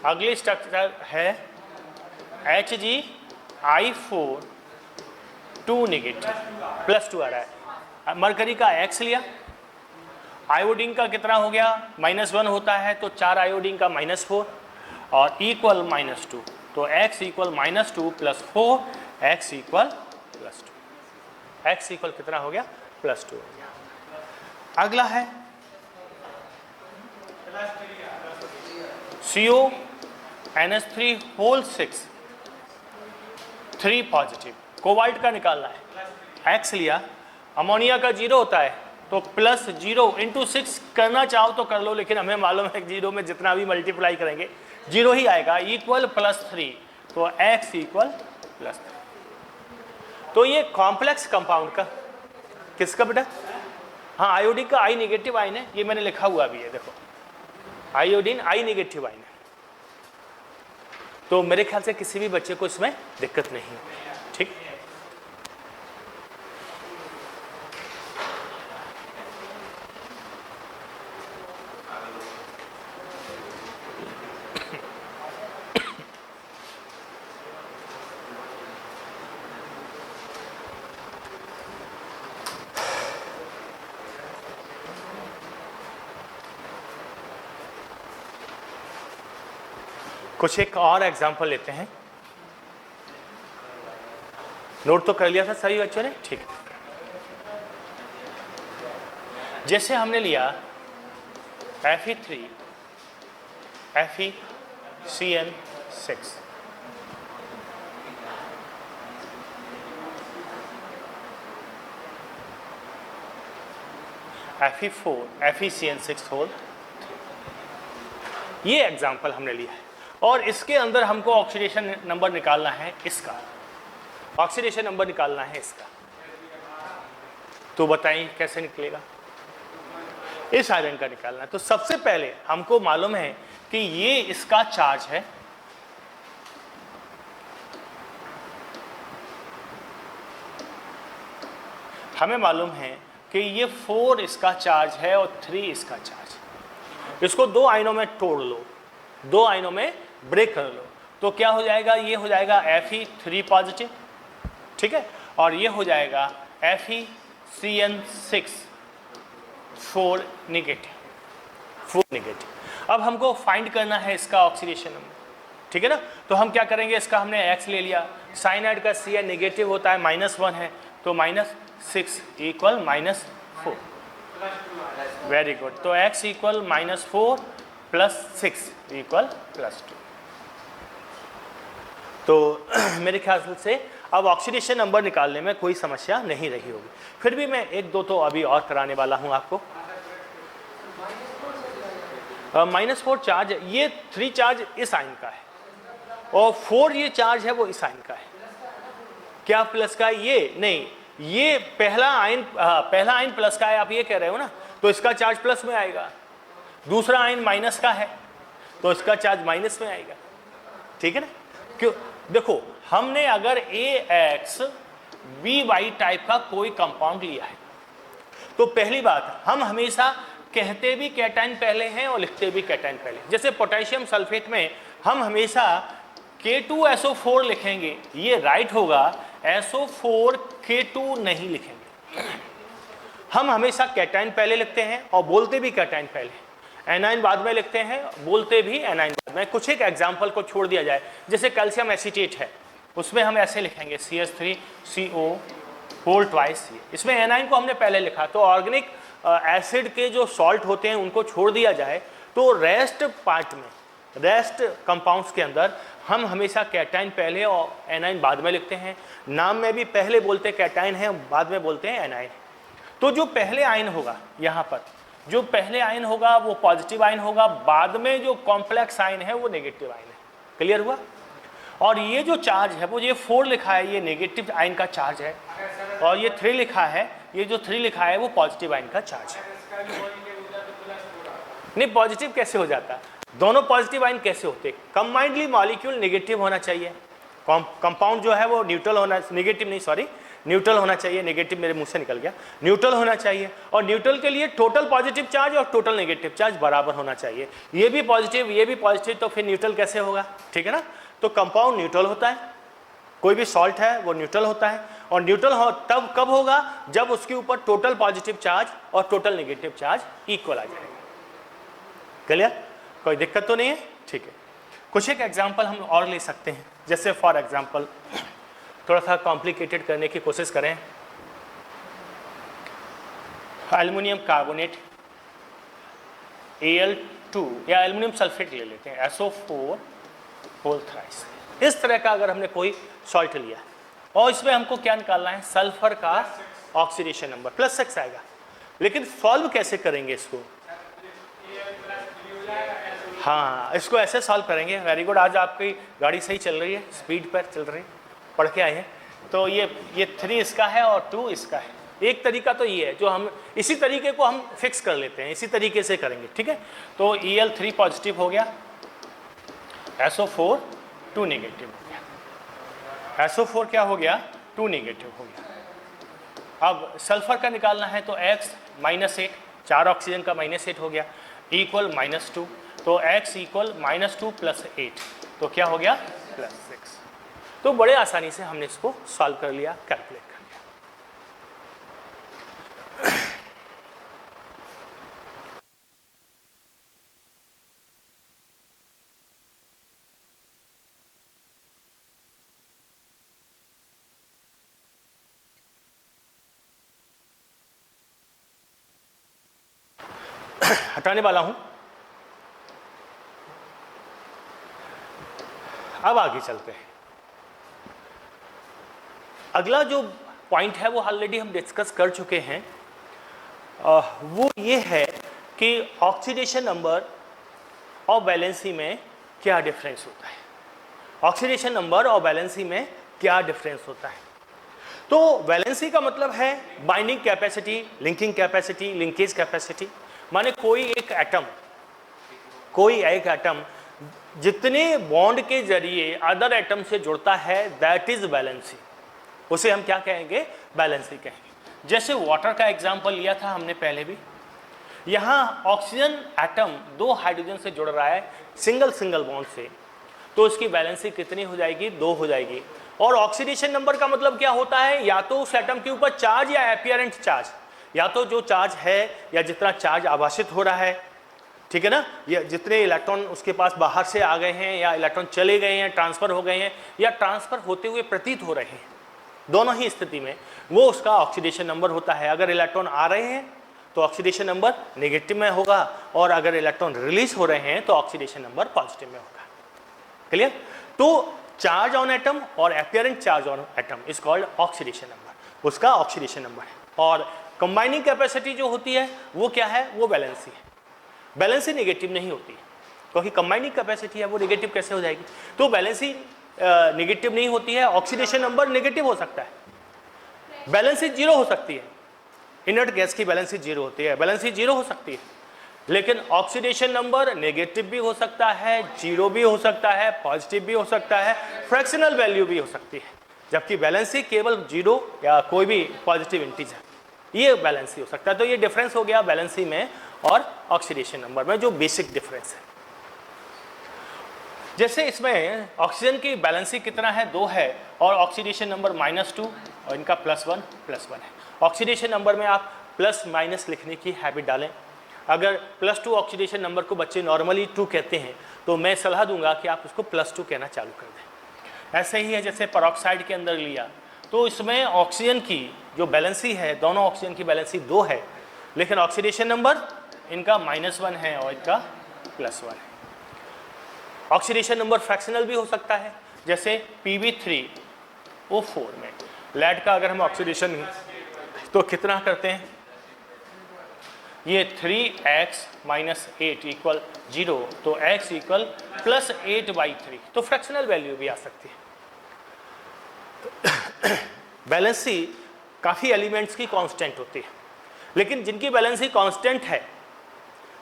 A: अगली स्ट्रक्चर है HgI4 2 नेगेटिव +2 आ रहा है। मरकरी का x लिया, आयोडीन का कितना हो गया? -1 होता है तो 4 आयोडीन का -4 और इक्वल -2, तो x equal -2 + 4, x equal +2, x equal कितना हो गया? +2 हो गया। अगला है CO NH3 whole 6 3 positive, cobalt का निकालना है। x लिया, अमोनिया का 0 होता है तो +0 × 6 करना चाहो तो कर लो, लेकिन हमें मालूम है 0 में जितना भी मल्टीप्लाई करेंगे 0 ही आएगा, इक्वल +3, तो x इक्वल +3। तो ये कॉम्प्लेक्स कंपाउंड का किसका बेटा? हाँ, आयोडीन का I नेगेटिव आयन है, ये मैंने लिखा हुआ भी है, देखो आयोडीन I नेगेटिव आयन है। तो मेरे ख्याल से किसी भी बच्चे को इसमें दिक्कत नहीं है। ठीक, कुछ एक और एग्जांपल लेते हैं। नोट तो कर लिया था सभी बच्चों ने? ठीक है। जैसे हमने लिया Fe3 FeCN6, Fe4 FeCN6 whole, ये एग्जांपल हमने लिया है और इसके अंदर हमको ऑक्सीडेशन नंबर निकालना है इसका, ऑक्सीडेशन नंबर निकालना है इसका। तो बताइए कैसे निकलेगा? इस आयरन का निकालना है। तो सबसे पहले हमको मालूम है कि ये इसका चार्ज है, हमें मालूम है कि ये 4 इसका चार्ज है और 3 इसका चार्ज। इसको 2 आयनों में तोड़ लो, 2 आयनों में ब्रेक कर लो, तो क्या हो जाएगा? ये हो जाएगा Fe3 पॉजिटिव, ठीक है, और ये हो जाएगा FeCN6 4 नेगेटिव, 4 नेगेटिव। अब हमको फाइंड करना है इसका ऑक्सीडेशन नंबर, ठीक है ना। तो हम क्या करेंगे, इसका हमने X ले लिया, साइनाइड का Cn नेगेटिव होता है, -1 है, तो -6 इक्वल -4। Very good. तो X इक्वल -4 + 6 इक्वल +2। तो मेरे ख्याल से अब ऑक्सीडेशन नंबर निकालने में कोई समस्या नहीं रही होगी। फिर भी मैं 1-2 तो अभी और कराने वाला हूं आपको। -4 चार्ज, ये 3 चार्ज इस आयन का है और 4 ये चार्ज है वो इस आयन का है। क्या प्लस का है? ये नहीं, ये पहला आयन प्लस का है, आप ये कह रहे हो ना, तो इसका चार्ज प्लस में आएगा। दूसरा आयन माइनस का है तो इसका चार्ज माइनस में आएगा, ठीक है ना। क्यों? देखो, हमने अगर AXBY टाइप का कोई कंपाउंड लिया है तो पहली बात, हम हमेशा कहते भी कैटायन पहले हैं और लिखते भी कैटायन पहले। जैसे पोटेशियम सल्फेट में हम हमेशा K2SO4 लिखेंगे, ये राइट होगा, SO4 K2 नहीं लिखेंगे। हम हमेशा कैटायन पहले लिखते हैं और बोलते भी कैटायन पहले, एनाइन बाद में लिखते हैं, बोलते भी एनाइन बाद में। कुछ एक एग्जाम्पल को छोड़ दिया जाए, जैसे कैल्शियम एसीटेट है, उसमें हम ऐसे लिखेंगे CH3CO होल ट्वाइस। इसमें एनाइन को हमने पहले लिखा, तो ऑर्गेनिक एसिड के जो सॉल्ट होते हैं उनको छोड़ दिया जाए तो रेस्ट पार्ट में, रेस्ट कंपाउंड्स के अंदर हम हमेशा कैटाइन पहले और एनाइन बाद में लिखते हैं। नाम में भी पहले बोलते कैटाइन है, बाद में बोलते हैं एनाइन। तो जो पहले आयन होगा, यहाँ पर जो पहले आयन होगा वो पॉजिटिव आयन होगा, बाद में जो कॉम्प्लेक्स आयन है वो नेगेटिव आयन है। क्लियर हुआ? और ये जो चार्ज है वो, ये 4 लिखा है, ये नेगेटिव आयन का चार्ज है, और ये 3 लिखा है, ये जो 3 लिखा है वो पॉजिटिव आयन का चार्ज है। नहीं, पॉजिटिव कैसे हो जाता? दोनों पॉजिटिव आयन कैसे होते? कंबाइंडली मॉलिक्यूल नेगेटिव होना चाहिए, कंपाउंड जो है वो न्यूट्रल होना, नेगेटिव नहीं सॉरी, न्यूट्रल होना चाहिए। नेगेटिव मेरे मुंह से निकल गया, न्यूट्रल होना चाहिए। और न्यूट्रल के लिए टोटल पॉजिटिव चार्ज और टोटल नेगेटिव चार्ज बराबर होना चाहिए। ये भी पॉजिटिव, ये भी पॉजिटिव, तो फिर न्यूट्रल कैसे होगा? ठीक है ना। तो कंपाउंड न्यूट्रल होता है, कोई भी सॉल्ट है वो न्यूट्रल होता है, और न्यूट्रल हो तब कब होगा? जब उसके ऊपर टोटल पॉजिटिव चार्ज और टोटल नेगेटिव चार्ज इक्वल आ जाएगा। क्लियर? कोई दिक्कत तो नहीं है? ठीक है। कुछ एक एग्जाम्पल हम और ले सकते हैं, जैसे फॉर एग्जाम्पल थोड़ा सा कॉम्प्लिकेटेड करने की कोशिश करें। एल्युमिनियम कार्बोनेट Al2 या एल्युमिनियम सल्फेट ले लेते हैं, SO4 होल थ्राइस। इस तरह का अगर हमने कोई सॉल्ट लिया और इसमें हमको क्या निकालना है? सल्फर का ऑक्सीडेशन नंबर +6 आएगा। लेकिन सॉल्व कैसे करेंगे इसको? हाँ, इसको ऐसे सॉल्व करेंगे। वेरी गुड, आज आपकी गाड़ी सही चल रही है, स्पीड पर चल रही है, पढ़ के आए हैं। तो ये 3 इसका है और 2 इसका है। एक तरीका तो ये है, जो हम इसी तरीके को हम फिक्स कर लेते हैं, इसी तरीके से करेंगे, ठीक है। तो Al3 पॉजिटिव हो गया, SO4 2 नेगेटिव हो गया। SO4 क्या हो गया? 2 नेगेटिव हो गया। अब सल्फर का निकालना है, तो X -8, 4 ऑक्सीजन का -8 हो गया, इक्वल -2। तो X इक्वल -2 + 8, तो क्या हो गया? +6। तो बड़े आसानी से हमने इसको सॉल्व कर लिया, कैलकुलेट कर लिया। हटाने वाला हूं। अब आगे चलते हैं। अगला जो पॉइंट है वो ऑलरेडी हम डिस्कस कर चुके हैं, वो ये है कि ऑक्सीडेशन नंबर और वैलेंसी में क्या डिफरेंस होता है, ऑक्सीडेशन नंबर और वैलेंसी में क्या डिफरेंस होता है। तो वैलेंसी का मतलब है binding capacity, linking capacity, linkage capacity, माने कोई एक एटम जितने बॉन्ड के जरिए अदर एटम से जुड़ता है, दैट इज वैलेंसी, उसे हम क्या कहेंगे, वैलेंसी कहेंगे। जैसे वाटर का एग्जांपल लिया था हमने पहले भी, यहाँ ऑक्सीजन एटम 2 हाइड्रोजन से जुड़ रहा है सिंगल बॉन्ड से, तो उसकी वैलेंसी कितनी हो जाएगी, 2 हो जाएगी। और ऑक्सीडेशन नंबर का मतलब क्या होता है, या तो उस एटम के ऊपर चार्ज या एपियरेंट चार्ज, या तो जो चार्ज है या जितना चार्ज आभासित हो रहा है, ठीक है ना, या जितने इलेक्ट्रॉन उसके पास बाहर से आ गए हैं या इलेक्ट्रॉन चले गए हैं, ट्रांसफर हो गए हैं या ट्रांसफर होते हुए प्रतीत हो रहे हैं, दोनों ही स्थिति में वो उसका ऑक्सीडेशन नंबर होता है। अगर इलेक्ट्रॉन आ रहे हैं तो ऑक्सीडेशन नंबर नेगेटिव में होगा, और अगर इलेक्ट्रॉन रिलीज हो रहे हैं तो ऑक्सीडेशन नंबर पॉजिटिव में होगा। क्लियर। तो चार्ज ऑन एटम और apparent charge on atom is called oxidation number, उसका ऑक्सीडेशन नंबर है। और कंबाइनिंग कैपेसिटी जो होती है वो क्या है, वो वैलेंसी है। वैलेंसी नेगेटिव नहीं होती है, क्योंकि कंबाइनिंग कैपेसिटी है, वो नेगेटिव कैसे हो जाएगी। तो वैलेंसी नेगेटिव नहीं होती है, ऑक्सीडेशन नंबर नेगेटिव हो सकता है, वैलेंसी 0 हो सकती है, इनर्ट गैस की वैलेंसी 0 होती है, वैलेंसी 0 हो सकती है, लेकिन ऑक्सीडेशन नंबर नेगेटिव भी हो सकता है, 0 भी हो सकता है, पॉजिटिव भी हो सकता है, फ्रैक्शनल वैल्यू भी हो सकती है, जबकि वैलेंसी केवल 0 या कोई भी पॉजिटिव इंटीजर, ये वैलेंसी हो सकता है। तो ये डिफरेंस हो गया वैलेंसी में और ऑक्सीडेशन नंबर में, जो बेसिक डिफरेंस है। जैसे इसमें ऑक्सीजन की वैलेंसी कितना है, 2 है, और ऑक्सीडेशन नंबर -2 और इनका +1 है। ऑक्सीडेशन नंबर में आप प्लस माइनस लिखने की हैबिट डालें। अगर +2 ऑक्सीडेशन नंबर को बच्चे नॉर्मली 2 कहते हैं, तो मैं सलाह दूंगा कि आप उसको +2 कहना चालू कर दें। ऐसे ही है जैसे पेरोक्साइड के अंदर लिया, तो इसमें ऑक्सीजन की जो वैलेंसी है, दोनों ऑक्सीजन की वैलेंसी 2 है, लेकिन ऑक्सीडेशन नंबर इनका -1 है और इनका +1 है। ऑक्सीडेशन नंबर फ्रैक्शनल भी हो सकता है, जैसे Pb3O4 में लेड का अगर हम ऑक्सीडेशन तो कितना करते हैं, ये 3x - 8 = 0, तो x = +8/3, तो फ्रैक्शनल वैल्यू भी आ सकती है। बैलेंसी काफ़ी एलिमेंट्स की कांस्टेंट होती है, लेकिन जिनकी बैलेंसी कांस्टेंट है,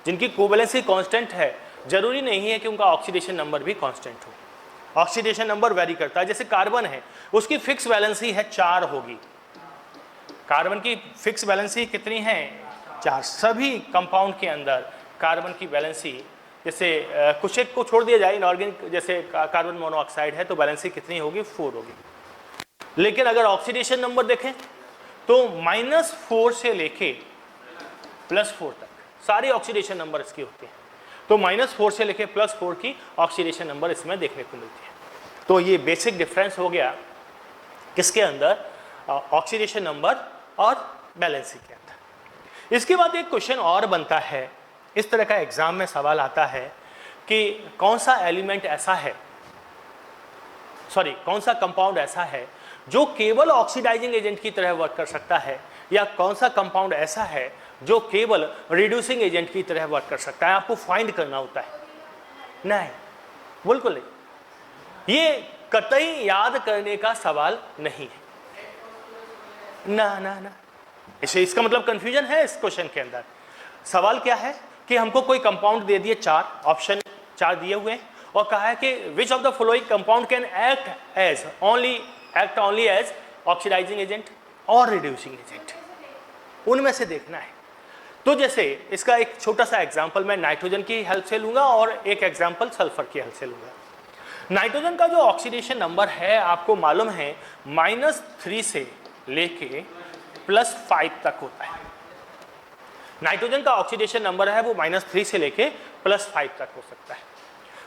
A: जिनकी कोवैलेंसी कांस्टेंट है, जरूरी नहीं है कि उनका ऑक्सीडेशन नंबर भी कांस्टेंट हो। ऑक्सीडेशन नंबर वेरी करता है। जैसे कार्बन है, उसकी फिक्स वैलेंसी है 4 होगी, कार्बन की फिक्स वैलेंसी कितनी है, 4। सभी कंपाउंड के अंदर कार्बन की वैलेंसी, जैसे कुछ एक को छोड़ दिया जाए, इनऑर्गेनिक जैसे कार्बन मोनोऑक्साइड है, तो वैलेंसी कितनी होगी, 4 होगी। लेकिन अगर ऑक्सीडेशन नंबर देखें तो -4 से लेके +4 तक सारी ऑक्सीडेशन नंबर इसकी होती है, तो -4 से लेके +4 की ऑक्सीडेशन नंबर इसमें देखने को मिलती है। तो ये बेसिक डिफरेंस हो गया किसके अंदर, ऑक्सीडेशन नंबर और बैलेंसी के अंदर। इसके बाद एक क्वेश्चन और बनता है, इस तरह का एग्जाम में सवाल आता है कि कौन सा एलिमेंट ऐसा है, कौन सा कंपाउंड ऐसा है जो केवल ऑक्सीडाइजिंग एजेंट की तरह वर्क कर सकता है, या कौन सा कंपाउंड ऐसा है जो केवल रिड्यूसिंग एजेंट की तरह वर्क कर सकता है। आपको फाइंड करना होता है। नहीं, बिल्कुल नहीं, ये कतई याद करने का सवाल नहीं है। ना ना ना, इसका मतलब कंफ्यूजन है इस क्वेश्चन के अंदर। सवाल क्या है कि हमको कोई कंपाउंड दे दिए, 4 ऑप्शन 4 दिए हुए हैं, और कहा है कि which of the following compound can act only as oxidizing agent और रिड्यूसिंग एजेंट, उनमें से देखना है। तो जैसे इसका एक छोटा सा एग्जांपल मैं नाइट्रोजन की हेल्प से लूंगा और एक एग्जांपल सल्फर की हेल्प से लूंगा। नाइट्रोजन का जो ऑक्सीडेशन नंबर है आपको मालूम है -3 से लेके +5 तक होता है। नाइट्रोजन का ऑक्सीडेशन नंबर है वो -3 से लेके +5 तक हो सकता है।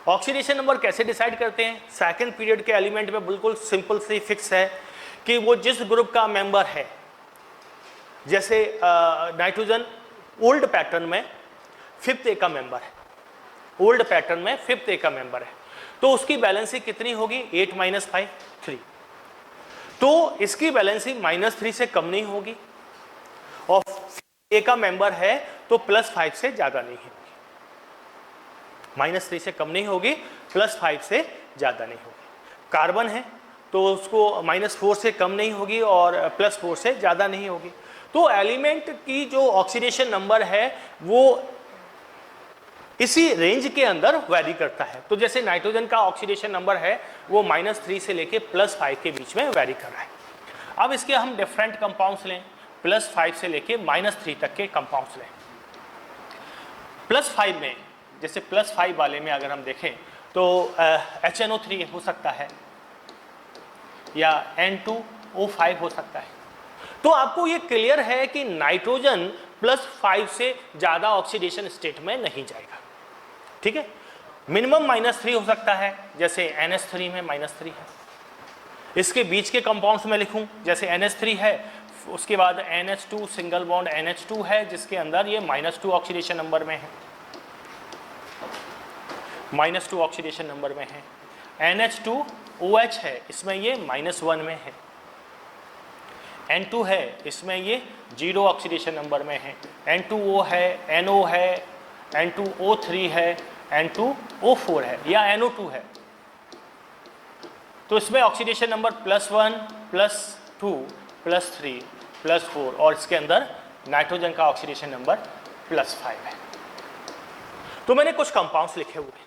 A: ऑक्सीडेशन नंबर कैसे डिसाइड करते हैं, सेकंड पीरियड के एलिमेंट में बिल्कुल सिंपल सी फिक्स है कि वो जिस ग्रुप का मेंबर है, जैसे नाइट्रोजन ओल्ड पैटर्न में 5th A का मेंबर है, ओल्ड पैटर्न में 5th A का मेंबर है, तो उसकी बैलेंसी कितनी होगी, 8 - 5 3, तो इसकी बैलेंसी -3 से कम नहीं होगी, और A का मेंबर है तो +5 से ज्यादा नहीं होगी, -3 से कम नहीं होगी, +5 से ज़्यादा नहीं होगी। कार्बन है तो उसको -4 से कम नहीं होगी और +4 से ज़्यादा नहीं होगी। तो एलिमेंट की जो ऑक्सीडेशन नंबर है वो इसी रेंज के अंदर वैरी करता है। तो जैसे नाइट्रोजन का ऑक्सीडेशन नंबर है वो -3 से लेके +5 के बीच में वैरी कर रहा है। अब इसके हम डिफरेंट कंपाउंड्स लें, +5 से लेके -3 तक के कंपाउंड्स लें। +5 में, जैसे +5 वाले में अगर हम देखें तो HNO3 हो सकता है या N2O5 हो सकता है। तो आपको ये क्लियर है कि नाइट्रोजन +5 से ज़्यादा ऑक्सीडेशन स्टेट में नहीं जाएगा, ठीक है। मिनिमम -3 हो सकता है, जैसे NH3 में -3 है। इसके बीच के कंपाउंड्स में लिखूं, जैसे NH3 है, उसके बाद NH2 सिंगल बॉन्ड NH2 है जिसके अंदर ये -2 ऑक्सीडेशन नंबर में है, -2 ऑक्सीडेशन नंबर में है। NH2OH है, इसमें ये -1 में है। N2 है, इसमें ये 0 ऑक्सीडेशन नंबर में है। N2O है, NO है, N2O3 है, N2O4 है या NO2 है। तो इसमें ऑक्सीडेशन नंबर +1, +2, +3, +4 और इसके अंदर नाइट्रोजन का ऑक्सीडेशन नंबर +5 है। तो मैंने कुछ कंपाउंड्स लिखे हुए हैं।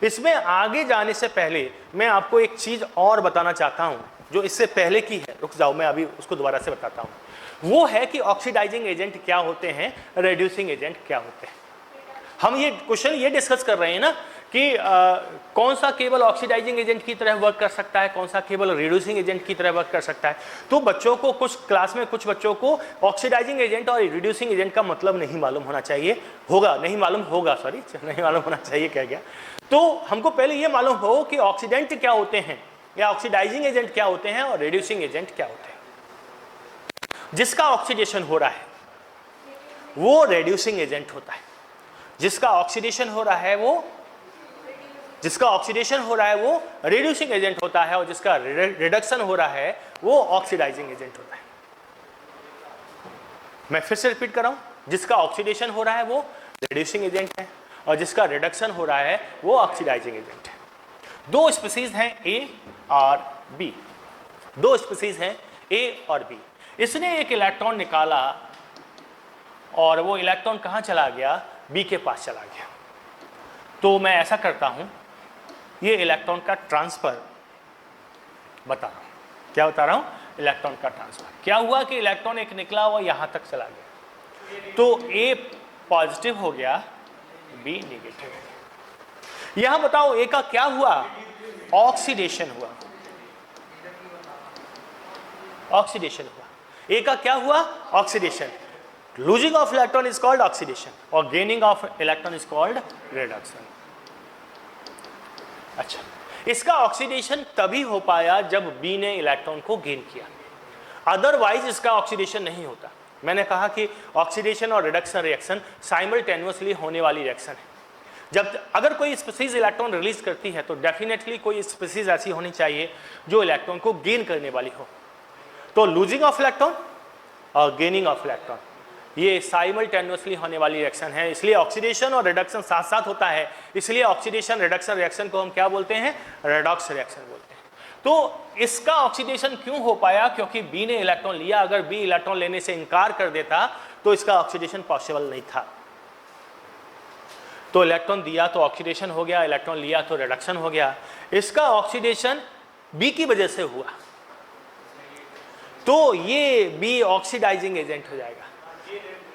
A: इसमें आगे जाने से पहले मैं आपको एक चीज और बताना चाहता हूं जो इससे पहले की है। रुक जाओ, मैं अभी उसको दोबारा से बताता हूं। वो है कि ऑक्सीडाइजिंग एजेंट क्या होते हैं, रिड्यूसिंग एजेंट क्या होते हैं। हम ये क्वेश्चन ये डिस्कस कर रहे हैं ना कि कौन सा केवल ऑक्सीडाइजिंग एजेंट की तरह वर्क कर सकता है, कौन सा केवल रिड्यूसिंग एजेंट की तरह वर्क कर सकता है। तो बच्चों को कुछ क्लास में कुछ बच्चों को ऑक्सीडाइजिंग एजेंट और रिड्यूसिंग एजेंट का मतलब नहीं मालूम होना चाहिए, नहीं मालूम होगा होना चाहिए क्या गया। तो हमको पहले ये मालूम हो कि ऑक्सीडेंट क्या होते हैं या ऑक्सीडाइजिंग एजेंट क्या होते हैं और रिड्यूसिंग एजेंट क्या होते हैं। जिसका ऑक्सीडेशन हो रहा है वो रिड्यूसिंग एजेंट होता है, जिसका ऑक्सीडेशन हो रहा है वो रिड्यूसिंग एजेंट होता है और जिसका रिडक्शन हो रहा है वो ऑक्सीडाइजिंग एजेंट होता है। मैं फिर से रिपीट कर रहा हूं, जिसका ऑक्सीडेशन हो रहा है वो रिड्यूसिंग एजेंट है और जिसका रिडक्शन हो रहा है वो ऑक्सीडाइजिंग एजेंट है। दो स्पीसीज हैं A और B, दो स्पीसीज हैं A और B। इसने एक इलेक्ट्रॉन निकाला और वो इलेक्ट्रॉन कहां चला गया, B के पास चला गया। तो मैं ऐसा करता हूं, ये इलेक्ट्रॉन का ट्रांसफर बता रहा हूं। क्या बता रहा हूं? इलेक्ट्रॉन का ट्रांसफर। क्या हुआ कि इलेक्ट्रॉन एक निकला और यहां तक चला गया, तो A पॉजिटिव हो गया, B नेगेटिव हो गया। यहां बताओ A का क्या हुआ, ऑक्सीडेशन हुआ। ऑक्सीडेशन हुआ, A का क्या हुआ, oxidation. Losing of electron is called oxidation और gaining of electron is called reduction. अच्छा, इसका ऑक्सीडेशन तभी हो पाया जब B ने इलेक्ट्रॉन को गेन किया, अदरवाइज इसका ऑक्सीडेशन नहीं होता। मैंने कहा कि ऑक्सीडेशन और रिडक्शन रिएक्शन साइमल्टेनियसली होने वाली रिएक्शन है। जब अगर कोई स्पीसीज इलेक्ट्रॉन रिलीज करती है तो डेफिनेटली कोई स्पीसीज ऐसी होनी चाहिए जो इलेक्ट्रॉन को गेन करने वाली हो। तो लूजिंग ऑफ इलेक्ट्रॉन और गेनिंग ऑफ इलेक्ट्रॉन ये साइमल्टेनियसली होने वाली रिएक्शन है, इसलिए ऑक्सीडेशन और रिडक्शन साथ साथ होता है। इसलिए ऑक्सीडेशन रिडक्शन रिएक्शन को हम क्या बोलते हैं, रेडॉक्स रिएक्शन बोलते हैं। तो इसका ऑक्सीडेशन क्यों हो पाया, क्योंकि B ने इलेक्ट्रॉन लिया। अगर B इलेक्ट्रॉन लेने से इनकार कर देता तो इसका ऑक्सीडेशन पॉसिबल नहीं था। तो इलेक्ट्रॉन दिया तो ऑक्सीडेशन हो गया, इलेक्ट्रॉन लिया तो रिडक्शन हो गया। इसका ऑक्सीडेशन B की वजह से हुआ, तो ये B ऑक्सीडाइजिंग एजेंट हो जाएगा।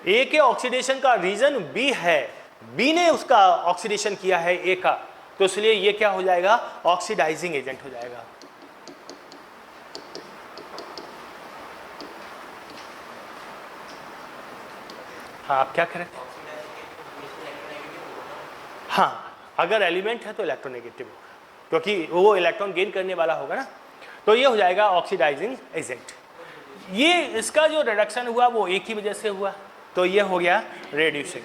A: A के ऑक्सीडेशन का रीजन B है, B ने उसका ऑक्सीडेशन किया है A का, तो इसलिए ये क्या हो जाएगा, ऑक्सीडाइजिंग एजेंट हो जाएगा। हाँ, आप क्या करें? हाँ, अगर एलिमेंट है तो इलेक्ट्रोनेगेटिव होगा, क्योंकि वो इलेक्ट्रॉन गेन करने वाला होगा ना, तो ये हो जाएगा ऑक्सीडाइजिंग एजेंट। ये इसका जो रिडक्शन हुआ वो एक ही वजह से हुआ, तो ये हो गया रिड्यूसिंग।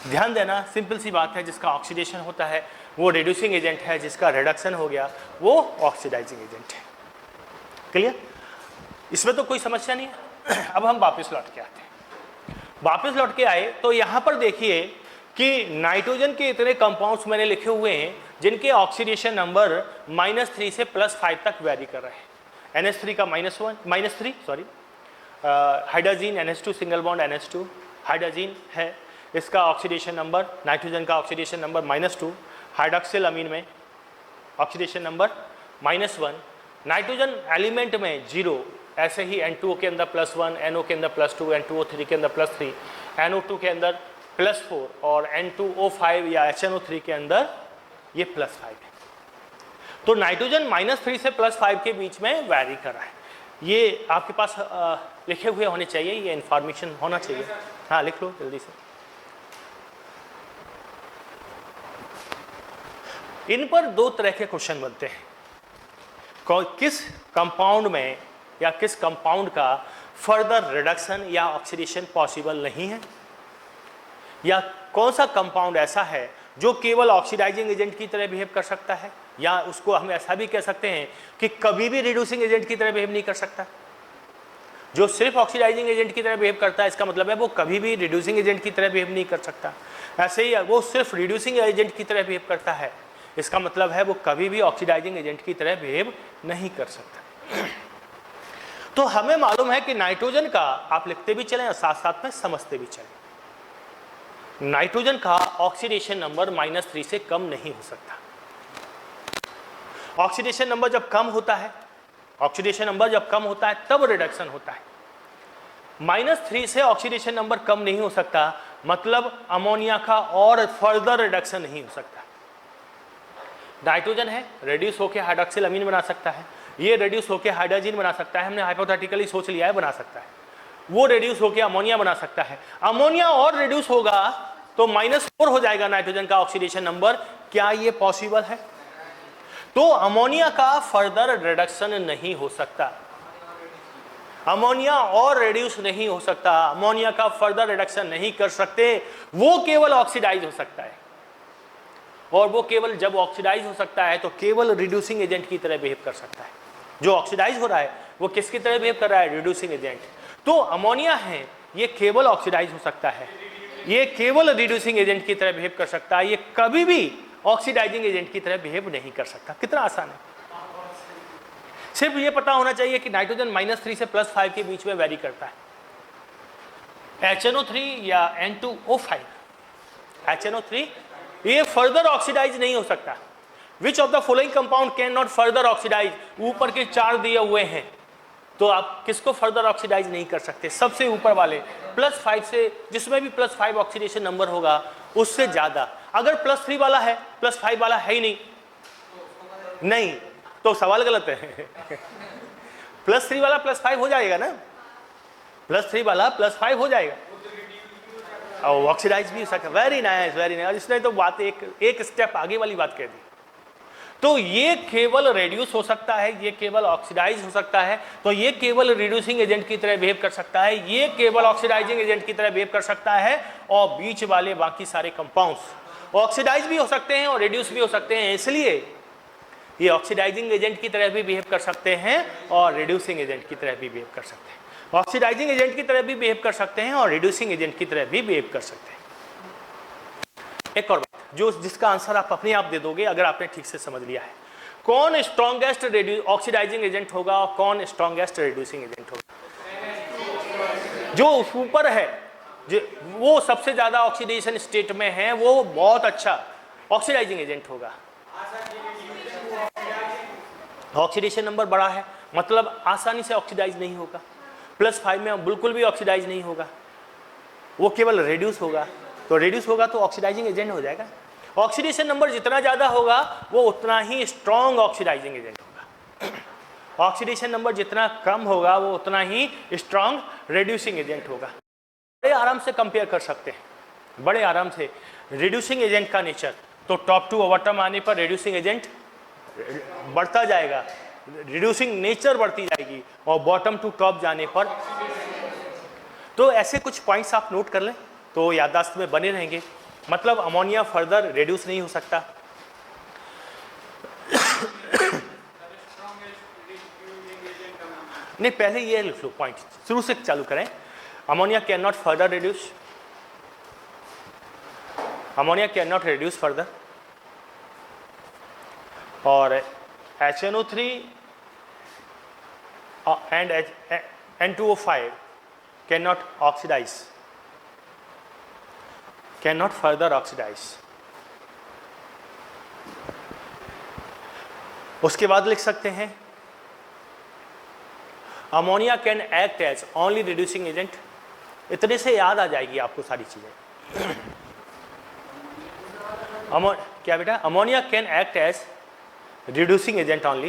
A: ध्यान देना, सिंपल सी बात है, जिसका ऑक्सीडेशन होता है वो रिड्यूसिंग एजेंट है, जिसका रिडक्शन हो गया वो ऑक्सीडाइजिंग एजेंट है। क्लियर? इसमें तो कोई समस्या नहीं है। अब हम वापस लौट के आते हैं। वापस लौट के आए तो यहाँ पर देखिए कि नाइट्रोजन के इतने कंपाउंड्स मैंने लिखे हुए हैं जिनके ऑक्सीडेशन नंबर -3 से +5 तक वेरी कर रहे हैं। NH3 का -3 sorry, hydrogen NH2 single bond NH2 hydrogen है, इसका ऑक्सीडेशन नंबर, नाइट्रोजन का ऑक्सीडेशन नंबर -2, हाइड्रोक्सिल अमीन में ऑक्सीडेशन नंबर -1, नाइट्रोजन एलिमेंट में 0, ऐसे ही N2O के अंदर +1, NO के अंदर +2, N2O3 के अंदर +3, NO2 के अंदर +4 और N2O5 या HNO3 के अंदर ये +5 है। तो नाइट्रोजन -3 से +5 के बीच में वैरी कर रहा है। ये आपके पास लिखे हुए होने चाहिए, ये इंफॉर्मेशन होना चाहिए। हाँ लिख लो जल्दी से। इन पर दो तरह के क्वेश्चन बनते हैं, किस कंपाउंड में या किस कंपाउंड का फर्दर रिडक्शन या ऑक्सीडेशन पॉसिबल नहीं है, या कौन सा कंपाउंड ऐसा है जो केवल ऑक्सीडाइजिंग एजेंट की तरह बिहेव कर सकता है, या उसको हम ऐसा भी कह सकते हैं कि कभी भी रिड्यूसिंग एजेंट की तरह बिहेव नहीं कर सकता। जो सिर्फ ऑक्सीडाइजिंग एजेंट की तरह बिहेव करता है इसका मतलब है वो कभी भी रिड्यूसिंग एजेंट की तरह बिहेव नहीं कर सकता। ऐसे ही वो सिर्फ रिड्यूसिंग एजेंट की तरह बिहेव करता है, इसका मतलब है वो कभी भी ऑक्सीडाइजिंग एजेंट की तरह बिहेव नहीं कर सकता। तो हमें मालूम है कि नाइट्रोजन का, आप लिखते भी चलें और साथ साथ में समझते भी चलें, नाइट्रोजन का ऑक्सीडेशन नंबर -3 से कम नहीं हो सकता। ऑक्सीडेशन नंबर जब कम होता है, ऑक्सीडेशन नंबर जब कम होता है तब रिडक्शन होता है। -3 से ऑक्सीडेशन नंबर कम नहीं हो सकता, मतलब अमोनिया का और फर्दर रिडक्शन नहीं हो सकता। नाइट्रोजन है, रेड्यूस होकर हाइड्रोक्सिल अमीन बना सकता है, ये रेड्यूस होकर हाइड्रोजन बना सकता है, हमने हाइपोथेटिकली सोच लिया है बना सकता है, वो रेड्यूस होकर अमोनिया बना सकता है। अमोनिया और रेड्यूस होगा तो -4 हो जाएगा नाइट्रोजन का ऑक्सीडेशन नंबर। क्या ये पॉसिबल है? तो अमोनिया का फर्दर रिडक्शन नहीं हो सकता, अमोनिया और रेड्यूस नहीं हो सकता, अमोनिया का फर्दर रिडक्शन नहीं कर सकते, वो केवल ऑक्सीडाइज हो सकता है। और वो केवल जब ऑक्सीडाइज हो सकता है तो केवल रिड्यूसिंग एजेंट की तरह बिहेव कर सकता है। जो ऑक्सीडाइज हो रहा है वो किसकी तरह बिहेव कर रहा है? Reducing agent. तो अमोनिया है, ये केवल ऑक्सीडाइज हो सकता है, ये केवल रिड्यूसिंग एजेंट की तरह बिहेव कर सकता है, ये कभी भी ऑक्सीडाइजिंग एजेंट की तरह बिहेव नहीं कर सकता। कितना आसान है। सिर्फ ये पता होना चाहिए कि नाइट्रोजन -3 से +5 के बीच में वेरी करता है। HNO3 या N2O5, HNO3 ये फर्दर ऑक्सीडाइज नहीं हो सकता। Which of the following compound can not further oxidize, ऊपर के 4 दिए हुए हैं, तो आप किसको फर्दर ऑक्सीडाइज नहीं कर सकते? सबसे ऊपर वाले +5 से, जिसमें भी +5 ऑक्सीडेशन नंबर होगा उससे ज्यादा। अगर +3 वाला है, +5 वाला है ही नहीं तो सवाल गलत है। +3 वाला +5 हो जाएगा ना, +3 वाला +5 हो जाएगा और ऑक्सीडाइज भी हो सकता है। Very nice, very nice. इसने तो बात एक स्टेप आगे वाली बात कह दी। तो ये केवल रेड्यूस हो सकता है, ये केवल ऑक्सीडाइज हो सकता है, तो ये केवल रिड्यूसिंग एजेंट की तरह बिहेव कर सकता है, ये केवल ऑक्सीडाइजिंग एजेंट की तरह बिहेव कर सकता है, और बीच वाले बाकी सारे कंपाउंड्स ऑक्सीडाइज भी हो सकते हैं और रिड्यूस भी हो सकते हैं। इसलिए ये ऑक्सीडाइजिंग एजेंट की तरह भी बिहेव कर सकते हैं और रिड्यूसिंग एजेंट की तरह भी बिहेव कर सकते हैं। ऑक्सीडाइजिंग एजेंट की तरह भी बिहेव कर सकते हैं और रिड्यूसिंग एजेंट की तरह भी बिहेव कर सकते हैं। एक और बात जिसका आंसर आप अपने आप दे दोगे अगर आपने ठीक से समझ लिया है, कौन स्ट्रॉन्गेस्ट ऑक्सीडाइजिंग एजेंट होगा और कौन स्ट्रॉन्गेस्ट रिड्यूसिंग एजेंट होगा? जो ऊपर है, जो वो सबसे ज्यादा ऑक्सीडेशन स्टेट में है, वो बहुत अच्छा ऑक्सीडाइजिंग एजेंट होगा। ऑक्सीडेशन नंबर बड़ा है मतलब आसानी से ऑक्सीडाइज नहीं होगा, +5 में बिल्कुल भी ऑक्सीडाइज नहीं होगा, वो केवल रेड्यूस होगा। तो रेड्यूस होगा तो ऑक्सीडाइजिंग एजेंट हो जाएगा। ऑक्सीडेशन नंबर जितना ज़्यादा होगा वो उतना ही स्ट्रॉन्ग ऑक्सीडाइजिंग एजेंट होगा, ऑक्सीडेशन नंबर जितना कम होगा वो उतना ही स्ट्रॉन्ग रिड्यूसिंग एजेंट होगा। बड़े आराम से कंपेयर कर सकते हैं, बड़े आराम से रिड्यूसिंग एजेंट का नेचर। तो टॉप टू बॉटम आने पर रिड्यूसिंग एजेंट बढ़ता जाएगा, रिड्यूसिंग नेचर बढ़ती जाएगी, और बॉटम टू टॉप जाने पर। तो ऐसे कुछ पॉइंट्स आप नोट कर लें तो याददाश्त में बने रहेंगे। मतलब अमोनिया फर्दर रिड्यूस नहीं हो सकता, नहीं पहले ये लिख लो पॉइंट, शुरू से चालू करें। Ammonia can not further reduce, ammonia can not reduce further, और HNO3 and N2O5 cannot oxidize, cannot further oxidize. उसके बाद लिख सकते हैं ammonia can act as only reducing agent. इतने से याद आ जाएगी आपको सारी चीजें। क्या बेटा? Ammonia can act as reducing agent only,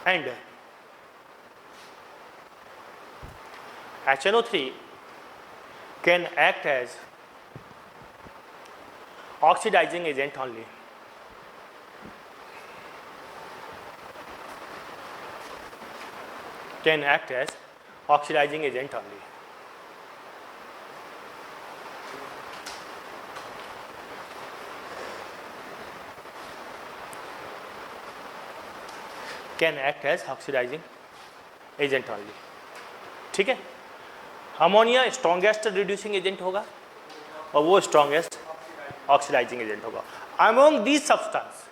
A: and HNO3 can act as oxidizing agent only. Can act as oxidizing agent only. Can act as oxidizing agent only. ठीक है, अमोनिया स्ट्रॉन्गेस्ट रिड्यूसिंग एजेंट होगा और वो स्ट्रॉन्गेस्ट ऑक्सीडाइजिंग एजेंट होगा अमोंग दीज सब्सटेंस,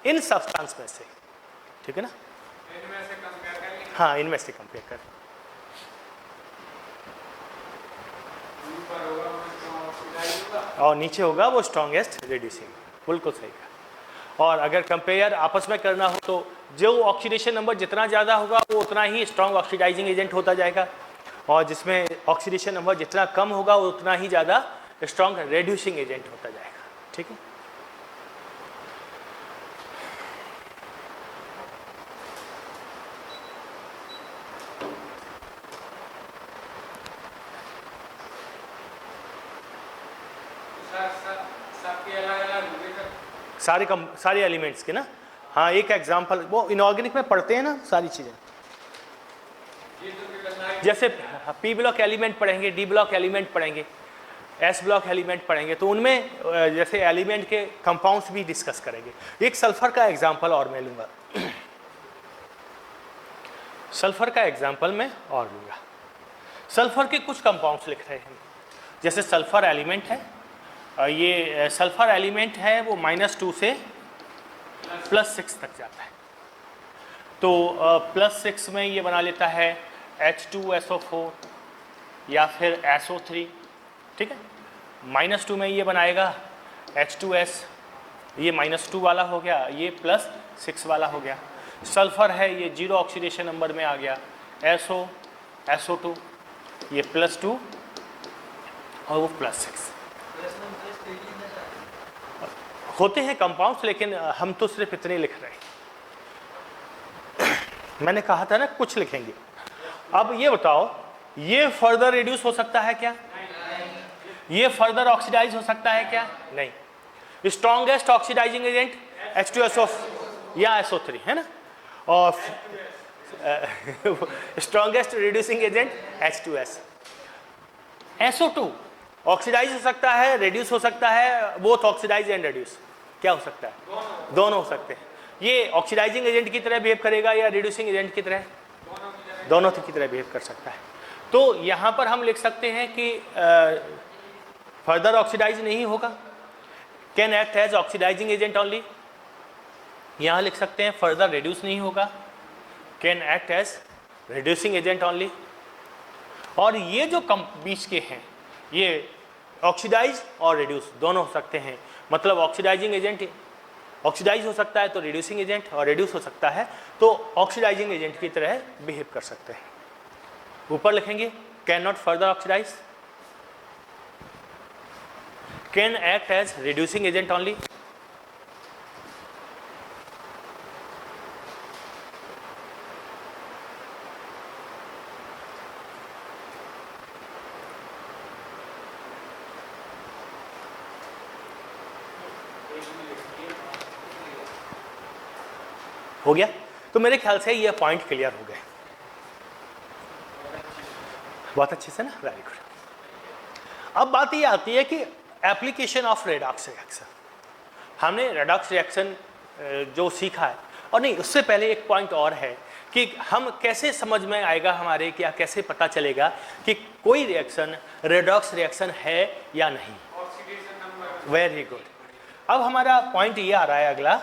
A: इन सब्सटेंस में से। ठीक है ना? इनमें से कंपेयर कर, हाँ इनमें से कंपेयर कर। और नीचे होगा वो स्ट्रॉन्गेस्ट रिड्यूसिंग, बिल्कुल सही है। और अगर कंपेयर आपस में करना हो तो जो ऑक्सीडेशन नंबर जितना ज़्यादा होगा वो उतना ही स्ट्रॉन्ग ऑक्सीडाइजिंग एजेंट होता जाएगा, और जिसमें ऑक्सीडेशन नंबर जितना कम होगा वो उतना ही ज़्यादा स्ट्रॉन्ग रिड्यूसिंग एजेंट होता जाएगा। ठीक है, सारे एलिमेंट्स के ना। हाँ, एक एग्जांपल वो इनऑर्गेनिक में पढ़ते हैं ना सारी चीज़ें, जैसे पी ब्लॉक एलिमेंट पढ़ेंगे, डी ब्लॉक एलिमेंट पढ़ेंगे, एस ब्लॉक एलिमेंट पढ़ेंगे, तो उनमें जैसे एलिमेंट के कंपाउंड्स भी डिस्कस करेंगे। एक सल्फर का एग्जांपल और मैं लूँगा, सल्फर का एग्जांपल मैं और लूँगा। सल्फर के कुछ कंपाउंड्स लिख रहे हैं, जैसे सल्फर एलिमेंट है, ये सल्फर एलिमेंट है वो -2 से +6 तक जाता है, तो +6 में ये बना लेता है H2SO4 या फिर SO3। ठीक है, -2 में ये बनाएगा H2S, ये -2 वाला हो गया, ये +6 वाला हो गया। सल्फर है, ये 0 ऑक्सीडेशन नंबर में आ गया, SO2, ये +2 और वो +6 होते हैं कंपाउंड्स, लेकिन हम तो सिर्फ इतने लिख रहे हैं। मैंने कहा था ना कुछ लिखेंगे। अब ये बताओ, ये फर्दर रिड्यूस हो सकता है क्या? ये फर्दर ऑक्सीडाइज हो सकता है क्या? नहीं। स्ट्रॉन्गेस्ट ऑक्सीडाइजिंग एजेंट H2SO या SO3 है ना, और strongest reducing agent H2S। SO2 oxidise हो सकता है, रिड्यूस हो सकता है, बोथ ऑक्सीडाइज एंड रिड्यूस। क्या हो सकता है? दोनों हो सकते हैं। ये ऑक्सीडाइजिंग एजेंट की तरह बिहेव करेगा या रिड्यूसिंग एजेंट की तरह? दोनों की तरह बिहेव कर सकता है। तो यहाँ पर हम लिख सकते हैं कि फर्दर ऑक्सीडाइज नहीं होगा, can act as oxidizing agent only. यहाँ लिख सकते हैं फर्दर रिड्यूस नहीं होगा, can act as reducing agent only. और ये जो बीच के हैं, ये ऑक्सीडाइज और रिड्यूस दोनों हो सकते हैं। मतलब ऑक्सीडाइजिंग एजेंट ऑक्सीडाइज हो सकता है तो रिड्यूसिंग एजेंट, और रिड्यूस हो सकता है तो ऑक्सीडाइजिंग एजेंट की तरह बिहेव कर सकते हैं। ऊपर लिखेंगे can not further oxidize, can act as reducing agent only, हो गया। तो मेरे ख्याल से ये पॉइंट क्लियर हो गए, बहुत अच्छे से ना, वेरी गुड। अब बात ये आती है कि एप्लीकेशन ऑफ रेडॉक्स रिएक्शन। हमने रेडॉक्स रिएक्शन जो सीखा है, और नहीं उससे पहले एक पॉइंट और है कि हम कैसे समझ में आएगा हमारे, क्या कैसे पता चलेगा कि कोई रिएक्शन रेडॉक्स रिएक्शन है या नहीं। Very good. अब हमारा पॉइंट ये आ रहा है अगला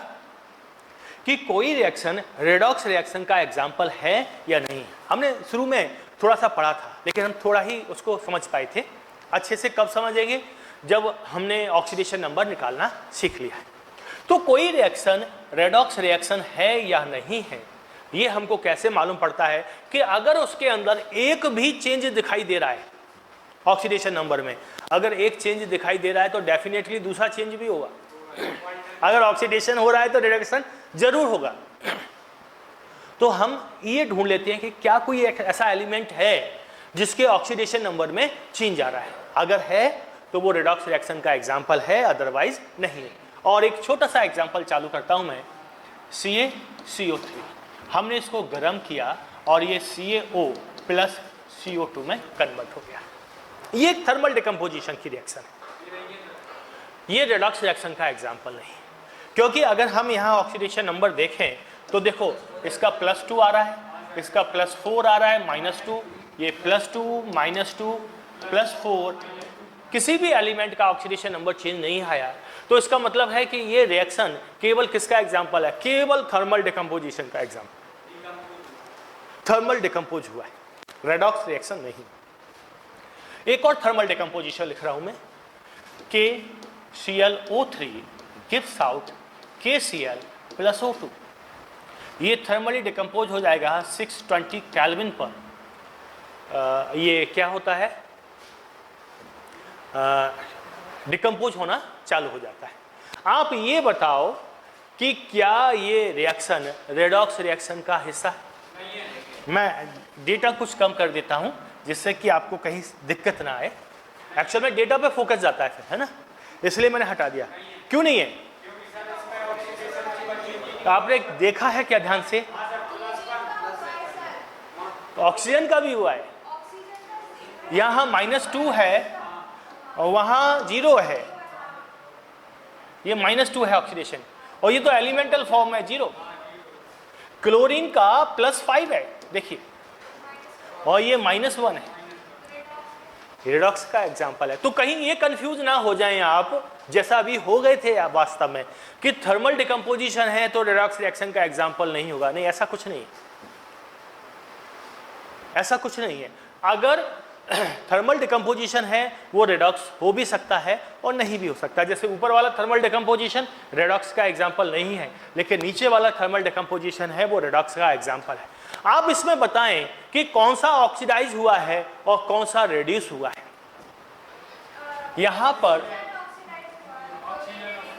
A: कि कोई रिएक्शन रेडॉक्स रिएक्शन का एग्जाम्पल है या नहीं। हमने शुरू में थोड़ा सा पढ़ा था, लेकिन हम थोड़ा ही उसको समझ पाए थे। अच्छे से कब समझेंगे? जब हमने ऑक्सीडेशन नंबर निकालना सीख लिया है। तो कोई रिएक्शन रेडॉक्स रिएक्शन है या नहीं है, ये हमको कैसे मालूम पड़ता है? कि अगर उसके अंदर एक भी चेंज दिखाई दे रहा है ऑक्सीडेशन नंबर में, अगर एक चेंज दिखाई दे रहा है तो डेफिनेटली दूसरा चेंज भी होगा। अगर ऑक्सीडेशन हो रहा है तो रिडक्शन जरूर होगा। तो हम ये ढूंढ लेते हैं कि क्या कोई एक ऐसा एलिमेंट है जिसके ऑक्सीडेशन नंबर में चेंज आ रहा है। अगर है तो वो रिडॉक्स रिएक्शन का एग्जाम्पल है, अदरवाइज नहीं है। और एक छोटा सा एग्जाम्पल चालू करता हूं मैं। CaCO3, हमने इसको गर्म किया और ये CaO प्लस CO2 में कन्वर्ट हो गया। ये थर्मल डिकम्पोजिशन की रिएक्शन है, ये रिडॉक्स रिएक्शन का एग्जाम्पल नहीं। क्योंकि अगर हम यहाँ ऑक्सीडेशन नंबर देखें तो देखो, इसका +2 आ रहा है, इसका +4 आ रहा है, -2, ये +2 -2 +4, किसी भी एलिमेंट का ऑक्सीडेशन नंबर चेंज नहीं आया। तो इसका मतलब है कि ये रिएक्शन केवल किसका एग्जाम्पल है? केवल थर्मल डिकम्पोजिशन का एग्जाम्पल। थर्मल डिकम्पोज हुआ है, रेडॉक्स रिएक्शन नहीं। एक और थर्मल डिकम्पोजिशन लिख रहा हूं मैं। KClO3 gives out KCl + O2। ये थर्मली डिकम्पोज हो जाएगा 620 केल्विन पर। ये क्या होता है? डिकम्पोज होना चालू हो जाता है। आप ये बताओ कि क्या ये रिएक्शन रेडॉक्स रिएक्शन का हिस्सा है? मैं डेटा कुछ कम कर देता हूं जिससे कि आपको कहीं दिक्कत ना आए। एक्चुअल में डेटा पे फोकस जाता है फिर, है ना, इसलिए मैंने हटा दिया। क्यों नहीं है? तो आपने देखा है क्या ध्यान से? तो ऑक्सीजन का भी हुआ है। यहाँ -2 है और वहाँ 0 है। ये -2 है ऑक्सीडेशन, और ये तो एलिमेंटल फॉर्म है 0। क्लोरीन का +5 है, देखिए, और ये -1 है। रिडॉक्स का एग्जाम्पल है। तो कहीं ये कंफ्यूज ना हो जाएं आप, जैसा अभी हो गए थे आप वास्तव में, कि थर्मल डिकम्पोजिशन है तो रिडॉक्स रिएक्शन का एग्जाम्पल नहीं होगा। नहीं, ऐसा कुछ नहीं है, ऐसा कुछ नहीं है। अगर थर्मल डिकम्पोजिशन है वो रिडॉक्स हो भी सकता है और नहीं भी हो सकता। जैसे ऊपर वाला थर्मल डिकम्पोजिशन रिडॉक्स का एग्जाम्पल नहीं है, लेकिन नीचे वाला थर्मल डिकम्पोजिशन है, वो रिडॉक्स का एग्जाम्पल है। आप इसमें बताएं कि कौन सा ऑक्सीडाइज हुआ है और कौन सा रिड्यूस हुआ है। यहां पर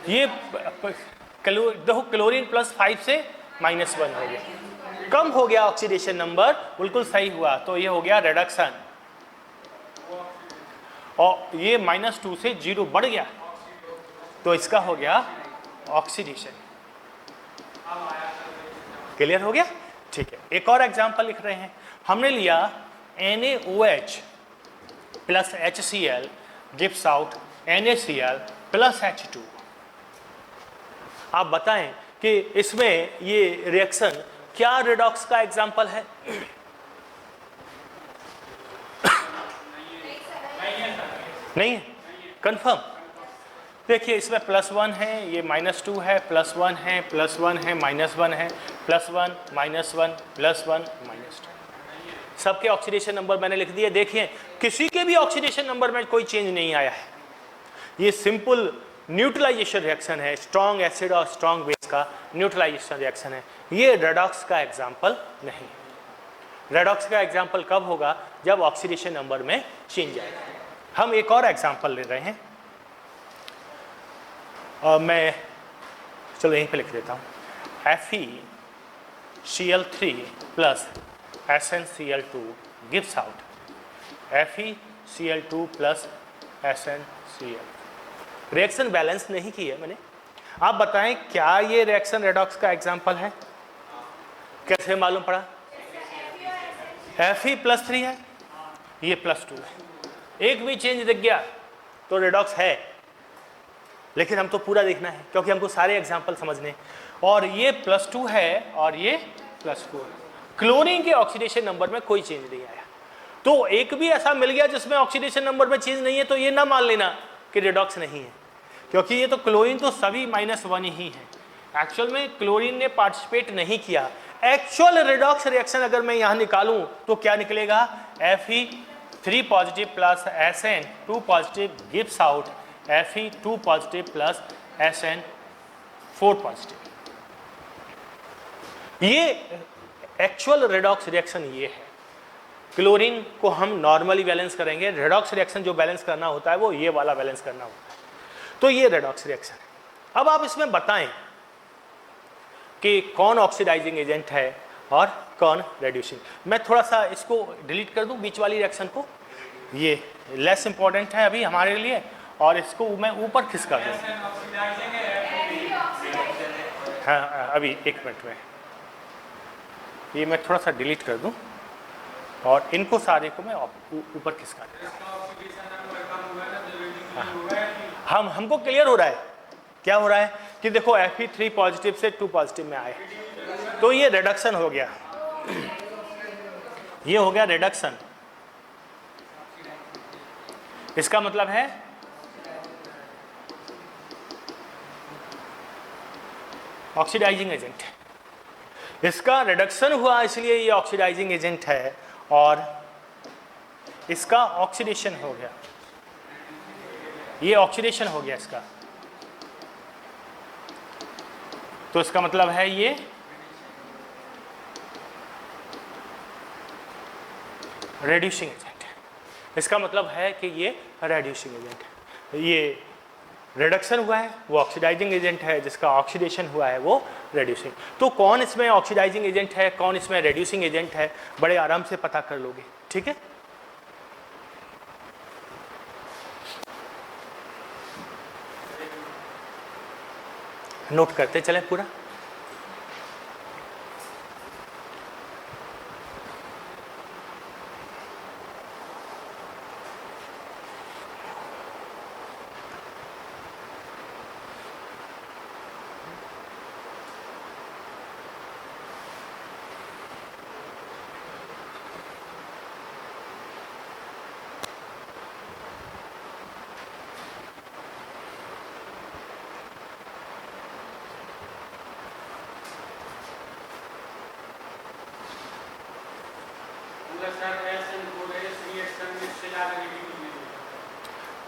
A: ये देखो, क्लोरीन +5 से -1 हो गया, कम हो गया ऑक्सीडेशन नंबर, बिल्कुल सही हुआ। तो ये हो गया रिडक्शन, और ये -2 से 0 बढ़ गया, तो इसका हो गया ऑक्सीडेशन। क्लियर हो गया? ठीक है। एक और एग्जांपल लिख रहे हैं। हमने लिया NaOH + HCl gives out NaCl + H2। आप बताएं कि इसमें ये रिएक्शन क्या रिडॉक्स का एग्जांपल है? नहीं है, कंफर्म। देखिए, इसमें +1 है, ये -2 है, +1 है, +1 है, -1 है, +1 -1 +1 -2। सबके ऑक्सीडेशन नंबर मैंने लिख दिए। देखिए, किसी के भी ऑक्सीडेशन नंबर में कोई चेंज नहीं आया है। ये सिंपल न्यूट्रलाइजेशन रिएक्शन है, स्ट्रॉन्ग एसिड और स्ट्रॉन्ग बेस का न्यूट्रलाइजेशन रिएक्शन है। ये रेडॉक्स का एग्जाम्पल नहीं। रेडॉक्स का एग्जाम्पल कब होगा? जब ऑक्सीडेशन नंबर में चेंज आएगा। हम एक और एग्जाम्पल ले रहे हैं, और मैं चलो यहीं पे लिख देता हूँ। FeCl3 + SnCl2 gives out FeCl2 + SnCl। Reaction balance नहीं की है मैंने। आप बताएं क्या ये रिएक्शन रेडॉक्स का एग्जाम्पल है? कैसे मालूम पड़ा? Fe +3 है, ये +2 है। एक भी चेंज दिख गया तो रिडॉक्स है, लेकिन हम तो पूरा देखना है क्योंकि हमको सारे एग्जाम्पल समझने। और ये +2 है और ये +4। क्लोरीन के ऑक्सीडेशन नंबर में कोई चेंज नहीं आया। तो एक भी ऐसा मिल गया जिसमें ऑक्सीडेशन नंबर में चेंज नहीं है तो ये ना मान लेना कि रेडॉक्स नहीं है, क्योंकि ये तो क्लोरीन तो सभी -1 ही है। एक्चुअल में क्लोरीन ने पार्टिसिपेट नहीं किया। एक्चुअल रेडॉक्स रिएक्शन अगर मैं यहाँ निकालूं तो क्या निकलेगा, Fe3 positive plus Sn2 positive gives out Fe2 positive plus Sn4 positive. ये एक्चुअल रेडॉक्स रिएक्शन ये है। क्लोरीन को हम नॉर्मली बैलेंस करेंगे, रेडॉक्स रिएक्शन जो बैलेंस करना होता है वो ये वाला बैलेंस करना होता है। तो ये रेडॉक्स रिएक्शन है। अब आप इसमें बताएं कि कौन ऑक्सीडाइजिंग एजेंट है और कौन रेड्यूसिंग। मैं थोड़ा सा इसको डिलीट कर दूं बीच वाली रिएक्शन को, ये लेस इंपॉर्टेंट है अभी हमारे लिए, और इसको मैं ऊपर खिसका दूं। हाँ अभी एक मिनट में ये मैं थोड़ा सा डिलीट कर दूं और इनको सारे को मैं ऊपर खिसका दूं। हमको क्लियर हो रहा है क्या हो रहा है कि देखो Fe3 पॉजिटिव से 2 पॉजिटिव में आए, तो ये रिडक्शन हो गया, ये हो गया रिडक्शन। इसका मतलब है ऑक्सीडाइजिंग एजेंट, इसका रिडक्शन हुआ इसलिए ये ऑक्सीडाइजिंग एजेंट है, और इसका ऑक्सीडेशन हो गया, ये ऑक्सीडेशन हो गया इसका, तो इसका मतलब है ये रेड्यूसिंग एजेंट है। इसका मतलब है कि ये रेड्यूसिंग एजेंट है। ये रिडक्शन हुआ है वो ऑक्सीडाइजिंग एजेंट है, जिसका ऑक्सीडेशन हुआ है वो रेड्यूसिंग। तो कौन इसमें ऑक्सीडाइजिंग एजेंट है, कौन इसमें रेड्यूसिंग एजेंट है, बड़े आराम से पता कर लोगे, ठीक है। नोट करते चले पूरा।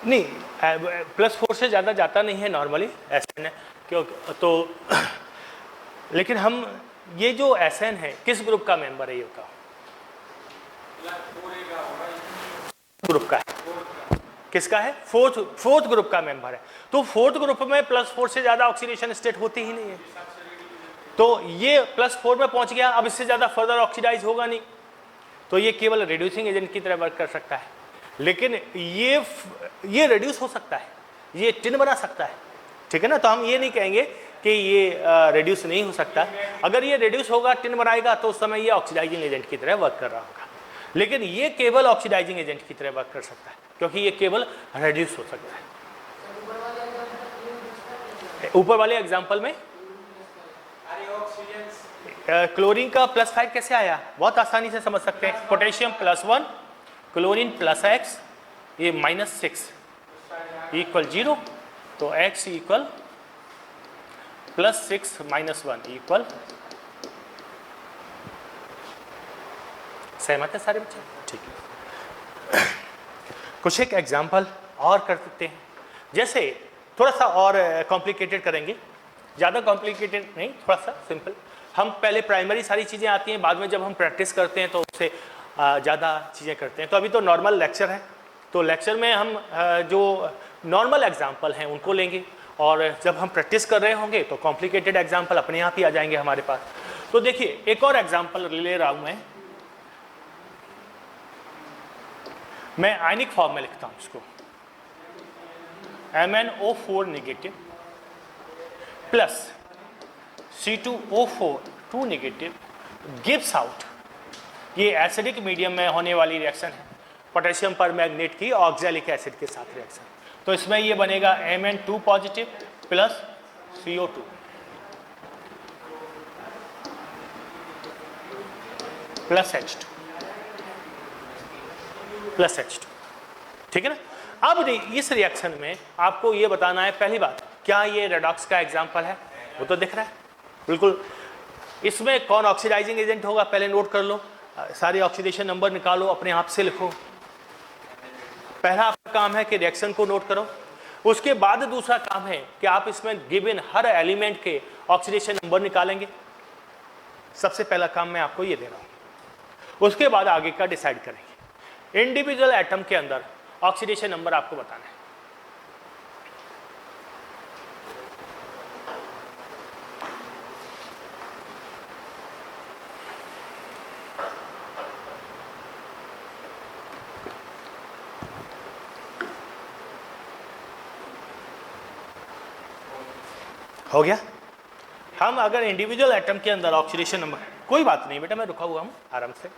A: नहीं, +4 से ज़्यादा जाता नहीं है नॉर्मली एसएन है, क्यों तो लेकिन हम ये जो एसएन है किस ग्रुप का मेंबर है ये बताओ। ग्रुप का है, किसका है, फोर्थ ग्रुप का मेंबर है। तो फोर्थ ग्रुप में +4 से ज़्यादा ऑक्सीडेशन स्टेट होती ही नहीं है, तो ये +4 में पहुंच गया, अब इससे ज़्यादा फर्दर ऑक्सीडाइज होगा नहीं, तो ये केवल रिड्यूसिंग एजेंट की तरह वर्क कर सकता है। लेकिन ये रिड्यूस हो सकता है, ये टिन बना सकता है, ठीक है ना। तो हम ये नहीं कहेंगे कि ये रिड्यूस नहीं हो सकता। अगर ये रिड्यूस होगा, टिन बनाएगा, तो उस समय ये ऑक्सीडाइजिंग एजेंट की तरह वर्क कर रहा होगा। लेकिन ये केवल ऑक्सीडाइजिंग एजेंट की तरह वर्क कर सकता है, क्योंकि ये केवल रिड्यूस हो सकता है। ऊपर वाले एग्जाम्पल में क्लोरीन का +5 कैसे आया, बहुत आसानी से समझ सकते हैं। पोटेशियम +1, क्लोरीन +X, ये -6 इक्वल 0, तो X इक्वल +6 - 1 इक्वल, सहमत है सारे बच्चे, ठीक है। कुछ एक एग्जाम्पल और कर सकते हैं, जैसे थोड़ा सा और कॉम्प्लिकेटेड करेंगे, ज़्यादा कॉम्प्लिकेटेड नहीं, थोड़ा सा सिंपल। हम पहले प्राइमरी सारी चीज़ें आती हैं, बाद में जब हम प्रैक्टिस करते हैं तो उससे ज़्यादा चीज़ें करते हैं। तो अभी तो नॉर्मल लेक्चर है, तो लेक्चर में हम जो नॉर्मल एग्जाम्पल हैं उनको लेंगे, और जब हम प्रैक्टिस कर रहे होंगे तो कॉम्प्लिकेटेड एग्जाम्पल अपने आप ही आ जाएंगे हमारे पास। तो देखिए एक और एग्जाम्पल ले रहा हूँ मैं आयनिक फॉर्म में लिखता हूँ इसको, MnO4 negative plus C2O4 2 negative gives out, ये एसिडिक मीडियम में होने वाली रिएक्शन है, पोटेशियम पर मैग्नेट की ऑक्सैलिक एसिड के साथ रिएक्शन। तो इसमें ये बनेगा Mn2 positive plus CO2। Plus H2 plus H2, ठीक है ना। अब इस रिएक्शन में आपको ये बताना है, पहली बात, क्या ये रेडॉक्स का एग्जाम्पल है? वो तो दिख रहा है बिल्कुल। इसमें कौन ऑक्सीडाइजिंग एजेंट होगा पहले नोट कर लो, सारे ऑक्सीडेशन नंबर निकालो, अपने आप से लिखो। पहला आपका काम है कि रिएक्शन को नोट करो। उसके बाद दूसरा काम है कि आप इसमें गिवन हर एलिमेंट के ऑक्सीडेशन नंबर निकालेंगे। सबसे पहला काम मैं आपको ये दे रहा हूं, उसके बाद आगे का डिसाइड करेंगे। इंडिविजुअल एटम के अंदर ऑक्सीडेशन नंबर आपको बताना है। हो गया। हम अगर इंडिविजुअल एटम के अंदर ऑक्सीडेशन नंबर, कोई बात नहीं बेटा, मैं रुका हुआ हूं आराम से।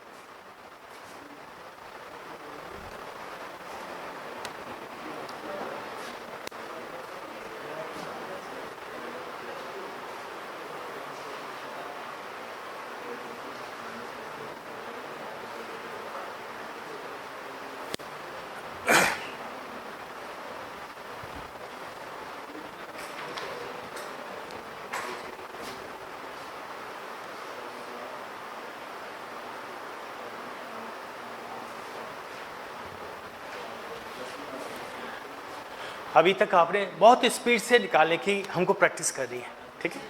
A: अभी तक आपने बहुत स्पीड से निकालने की हमको प्रैक्टिस कर रही है, ठीक है।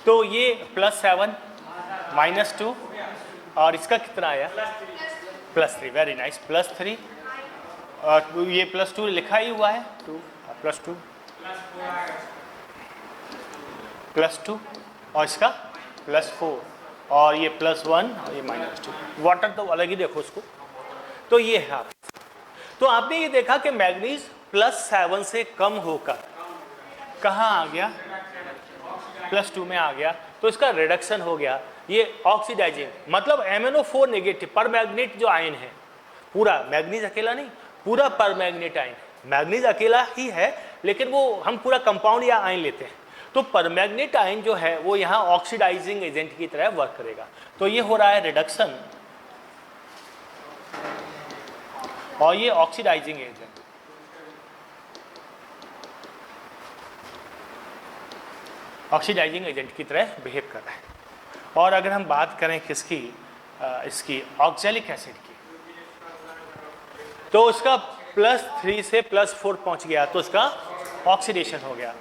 A: तो ये +7 -2 और इसका कितना आया? +3। वेरी नाइस, +3 और ये +2 लिखा ही हुआ है, 2 +2 +2 और इसका +4 और ये +1 और ये -2। वाटर तो अलग ही देखो उसको। तो ये है आप, तो आपने ये देखा कि मैग्नीज +7 से कम होकर कहाँ आ गया? +2 में आ गया। तो इसका रिडक्शन हो गया। ये ऑक्सीडाइजिंग मतलब MnO4 नेगेटिव पर मैग्नेट जो आयन है, पूरा मैग्नीज अकेला नहीं, पूरा पर मैग्नेट आयन। मैग्नीज अकेला ही है लेकिन वो हम पूरा कंपाउंड या आयन लेते हैं। तो पर मैग्नेट आयन जो है वो यहाँ ऑक्सीडाइजिंग एजेंट की तरह वर्क करेगा। तो ये हो रहा है रिडक्शन और ये ऑक्सीडाइजिंग एजेंट। ऑक्सीडाइजिंग एजेंट की तरह बिहेव कर रहा है। और अगर हम बात करें किसकी, इसकी ऑक्सैलिक एसिड की, तो उसका +3 से +4 पहुंच गया तो उसका ऑक्सीडेशन हो गया।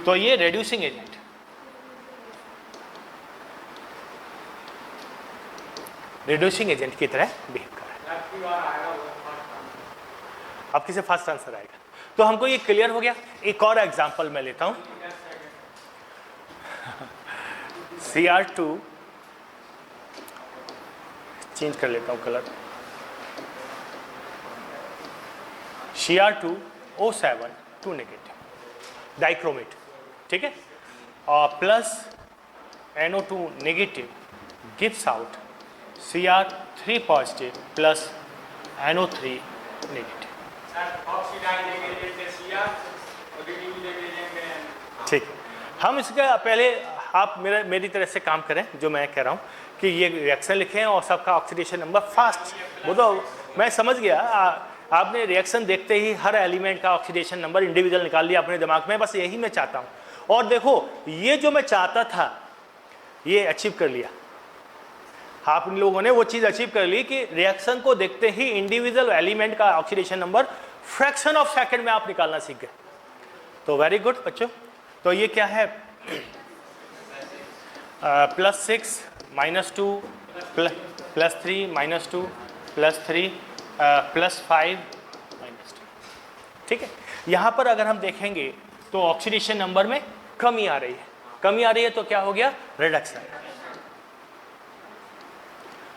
A: तो ये रिड्यूसिंग एजेंट, रिड्यूसिंग एजेंट की तरह बिहेव कर रहा है। अब किसे फास्ट आंसर आएगा? तो हमको ये क्लियर हो गया। एक और एग्जांपल मैं लेता हूं। Cr2 चेंज कर लेता हूं कलर, Cr2O7 2 नेगेटिव डाइक्रोमेट, ठीक है, और plus NO2 negative gives out Cr3 positive plus NO3 negative. ठीक, हम इसका पहले आप मेरी तरह से काम करें जो मैं कह रहा हूँ कि ये रिएक्शन लिखें और सबका ऑक्सीडेशन नंबर फास्ट। वो तो मैं समझ गया, आपने रिएक्शन देखते ही हर एलिमेंट का ऑक्सीडेशन नंबर इंडिविजुअल निकाल लिया अपने दिमाग में। बस यही मैं चाहता हूँ। और देखो ये जो मैं चाहता था ये अचीव कर लिया। आप लोगों ने वो चीज़ अचीव कर ली कि रिएक्शन को देखते ही इंडिविजुअल एलिमेंट का oxidation number fraction of second में आप निकालना सीख गए। तो वेरी गुड बच्चों। तो ये क्या है? +6 -2 +3 -2 +3 +5 -2, ठीक है। यहाँ पर अगर हम देखेंगे तो ऑक्सीडेशन नंबर में कमी आ रही है। कमी आ रही है तो क्या हो गया? रिडक्शन।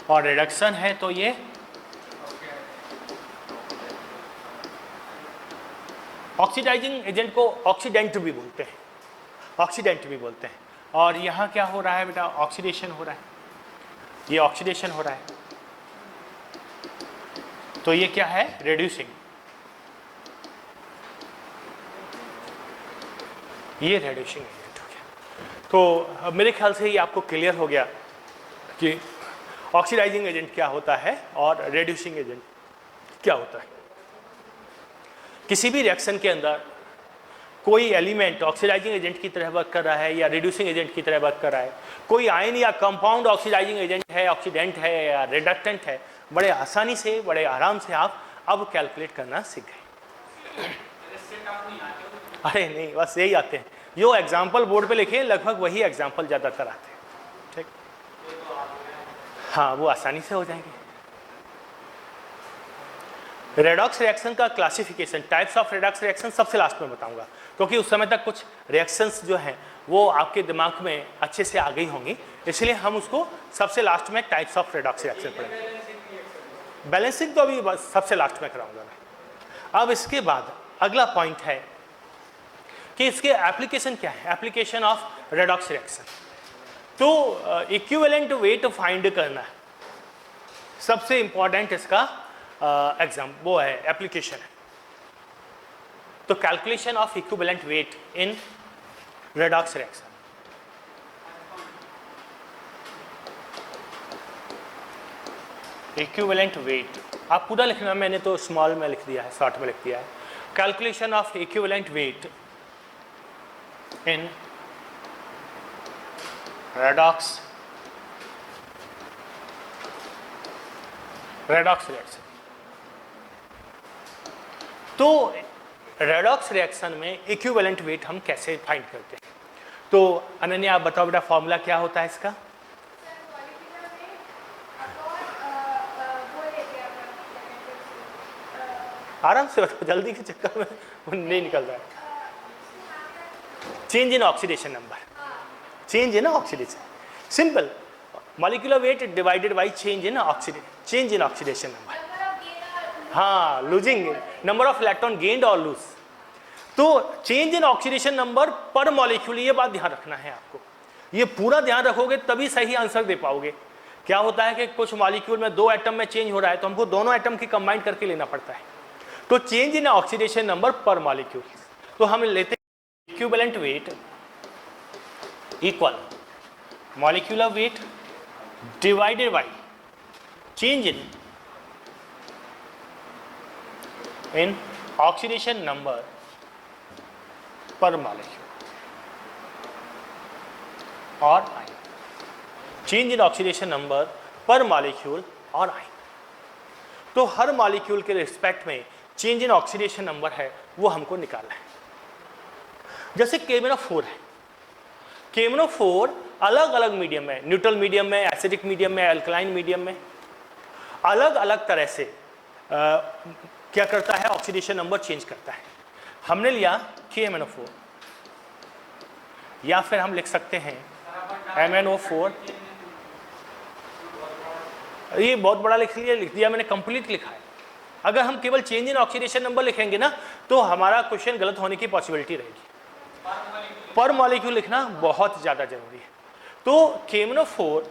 A: और रिडक्शन है तो ये ऑक्सीडाइजिंग एजेंट को ऑक्सीडेंट भी बोलते हैं, ऑक्सीडेंट भी बोलते हैं। और यहाँ क्या हो रहा है बेटा? ऑक्सीडेशन हो रहा है, ये ऑक्सीडेशन हो रहा है। तो ये क्या है? रिड्यूसिंग। ये रिड्यूसिंग एजेंट हो गया। तो मेरे ख्याल से ये आपको क्लियर हो गया कि ऑक्सीडाइजिंग एजेंट क्या होता है और रेड्यूसिंग एजेंट क्या होता है। किसी भी रिएक्शन के अंदर कोई एलिमेंट ऑक्सीडाइजिंग एजेंट की तरह वर्क कर रहा है या रिड्यूसिंग एजेंट की तरह वर्क कर रहा है, कोई आयन या कंपाउंड ऑक्सीडाइजिंग एजेंट है, ऑक्सीडेंट है या रिडक्टेंट है, बड़े आसानी से बड़े आराम से आप अब कैलकुलेट करना सीख गए। अरे नहीं, बस यही आते हैं जो एग्जाम्पल बोर्ड पे लिखे हैं, लगभग वही एग्जाम्पल ज़्यादातर आते हैं। ठीक, हाँ वो आसानी से हो जाएंगे। रेडॉक्स रिएक्शन का classification, types of redox reaction सबसे लास्ट में बताऊंगा, क्योंकि उस समय तक कुछ रिएक्शंस जो हैं वो आपके दिमाग में अच्छे से आ गई होंगी, इसलिए हम उसको सबसे लास्ट में टाइप्स ऑफ रेडॉक्स रिएक्शन पढ़ेंगे। बैलेंसिंग तो अभी सबसे लास्ट में कराऊंगा मैं। अब इसके बाद अगला पॉइंट है कि इसके एप्लीकेशन क्या है, एप्लीकेशन ऑफ रेडॉक्स रिएक्शन। तो इक्विवेलेंट वेट फाइंड करना है सबसे इंपॉर्टेंट इसका एग्जाम वो है, एप्लीकेशन है। तो calculation of equivalent weight in redox reaction. Equivalent weight आप पूरा लिखना, मैंने तो स्मॉल में लिख दिया है, शॉर्ट में लिख दिया है। Calculation of equivalent weight in redox reaction. तो रेडॉक्स रिएक्शन में इक्विवेलेंट वेट हम कैसे फाइंड करते हैं? तो अनन्या आप बताओ बेटा, फॉर्मूला क्या होता है इसका? आराम से बताओ, जल्दी के चक्कर में वो नहीं निकल रहा है। Change in oxidation number, change in oxidation, simple, molecular weight divided by change in oxidation number. हाँ, losing number of electron gained और लूज। तो change in oxidation number per molecule, ये बात ध्यान रखना है आपको, ये पूरा ध्यान रखोगे तभी सही आंसर दे पाओगे। क्या होता है कि कुछ मॉलिक्यूल में 2 एटम में चेंज हो रहा है तो हमको दोनों एटम की कंबाइन करके लेना पड़ता है। तो change in oxidation number per molecule, तो हम लेते हैं equivalent weight equal molecular weight divided by change in oxidation number per molecule और ion, change in oxidation number per molecule और आयन। तो हर मॉलिक्यूल के रिस्पेक्ट में चेंज इन ऑक्सीडेशन नंबर है वो हमको निकालना है। जैसे KMnO4 है, KMnO4 अलग अलग मीडियम में, न्यूट्रल मीडियम में, एसिडिक मीडियम में, अल्कलाइन मीडियम में अलग अलग तरह से क्या करता है, ऑक्सीडेशन नंबर चेंज करता है। हमने लिया KMnO4, या फिर हम लिख सकते हैं MnO4, ये बहुत बड़ा लिख दिया मैंने, कंप्लीट लिखा है। अगर हम केवल चेंज इन ऑक्सीडेशन नंबर लिखेंगे ना तो हमारा क्वेश्चन गलत होने की पॉसिबिलिटी रहेगी। पर मॉलिक्यूल लिखना बहुत ज़्यादा जरूरी है। तो KMnO4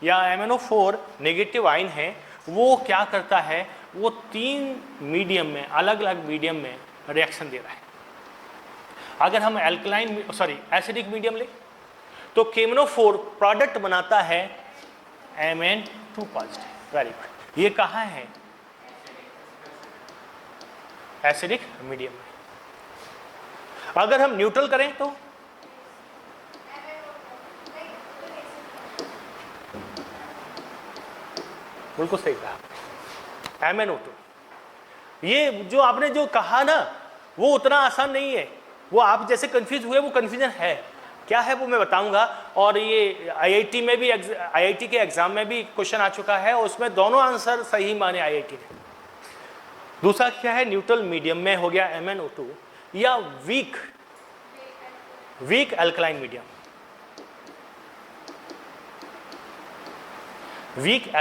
A: या MnO4 नेगेटिव आयन है, वो क्या करता है, वो 3 मीडियम में, अलग अलग मीडियम में रिएक्शन दे रहा है। अगर हम एसिडिक मीडियम ले तो KMnO4 प्रोडक्ट बनाता है Mn2 पॉजिटिव। वेरी गुड, ये कहाँ है, एसिडिक मीडियम में। अगर हम न्यूट्रल करें तो बिल्कुल सही कहा, MnO2। ये जो आपने जो कहा ना वो उतना आसान नहीं है, वो आप जैसे कंफ्यूज हुए वो कंफ्यूजन है, क्या है वो मैं बताऊंगा। और ये IIT में भी, IIT के एग्जाम में भी क्वेश्चन आ चुका है, उसमें दोनों आंसर सही माने IIT ने। दूसरा क्या है, न्यूट्रल मीडियम में हो गया MnO2, या weak alkaline medium, weak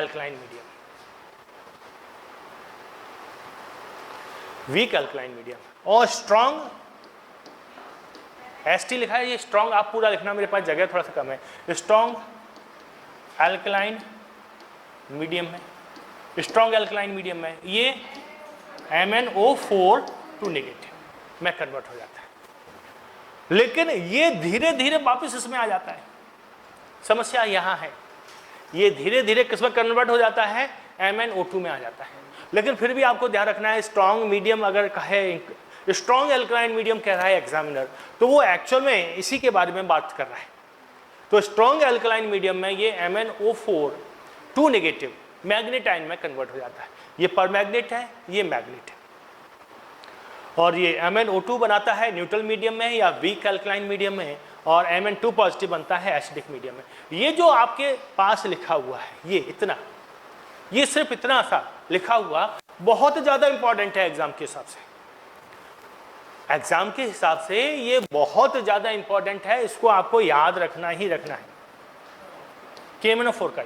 A: alkaline medium, और स्ट्रॉन्ग ST लिखा है, ये स्ट्रॉन्ग आप पूरा लिखना, मेरे पास जगह थोड़ा सा कम है। स्ट्रॉन्ग अल्कलाइन मीडियम में, स्ट्रॉन्ग अल्कलाइन मीडियम में ये MnO4 टू नेगेटिव में कन्वर्ट हो जाता है। लेकिन ये धीरे धीरे वापस इसमें आ जाता है। समस्या यहाँ है, ये धीरे धीरे किसमें कन्वर्ट हो जाता है, MnO2 में आ जाता है। लेकिन फिर भी आपको ध्यान रखना है, स्ट्रॉन्ग मीडियम अगर कहे, स्ट्रॉन्ग एल्कलाइन मीडियम कह रहा है एग्जामिनर, तो वो एक्चुअल में इसी के बारे में बात कर रहा है। तो स्ट्रॉन्ग एल्कलाइन मीडियम में ये MnO4 2 नेगेटिव मैग्नेट आयन में कन्वर्ट हो जाता है। ये परमैग्नेट है, ये मैग्नेट है, और ये MnO2 बनाता है न्यूट्रल मीडियम में या वीक एल्कलाइन मीडियम में, और Mn2 पॉजिटिव बनता है एसिडिक मीडियम में। ये जो आपके पास लिखा हुआ है, ये इतना, ये सिर्फ इतना सा लिखा हुआ बहुत ज़्यादा इंपॉर्टेंट है एग्जाम के हिसाब से। एग्जाम के हिसाब से ये बहुत ज़्यादा इंपॉर्टेंट है, इसको आपको याद रखना ही रखना है। KMnO4 का,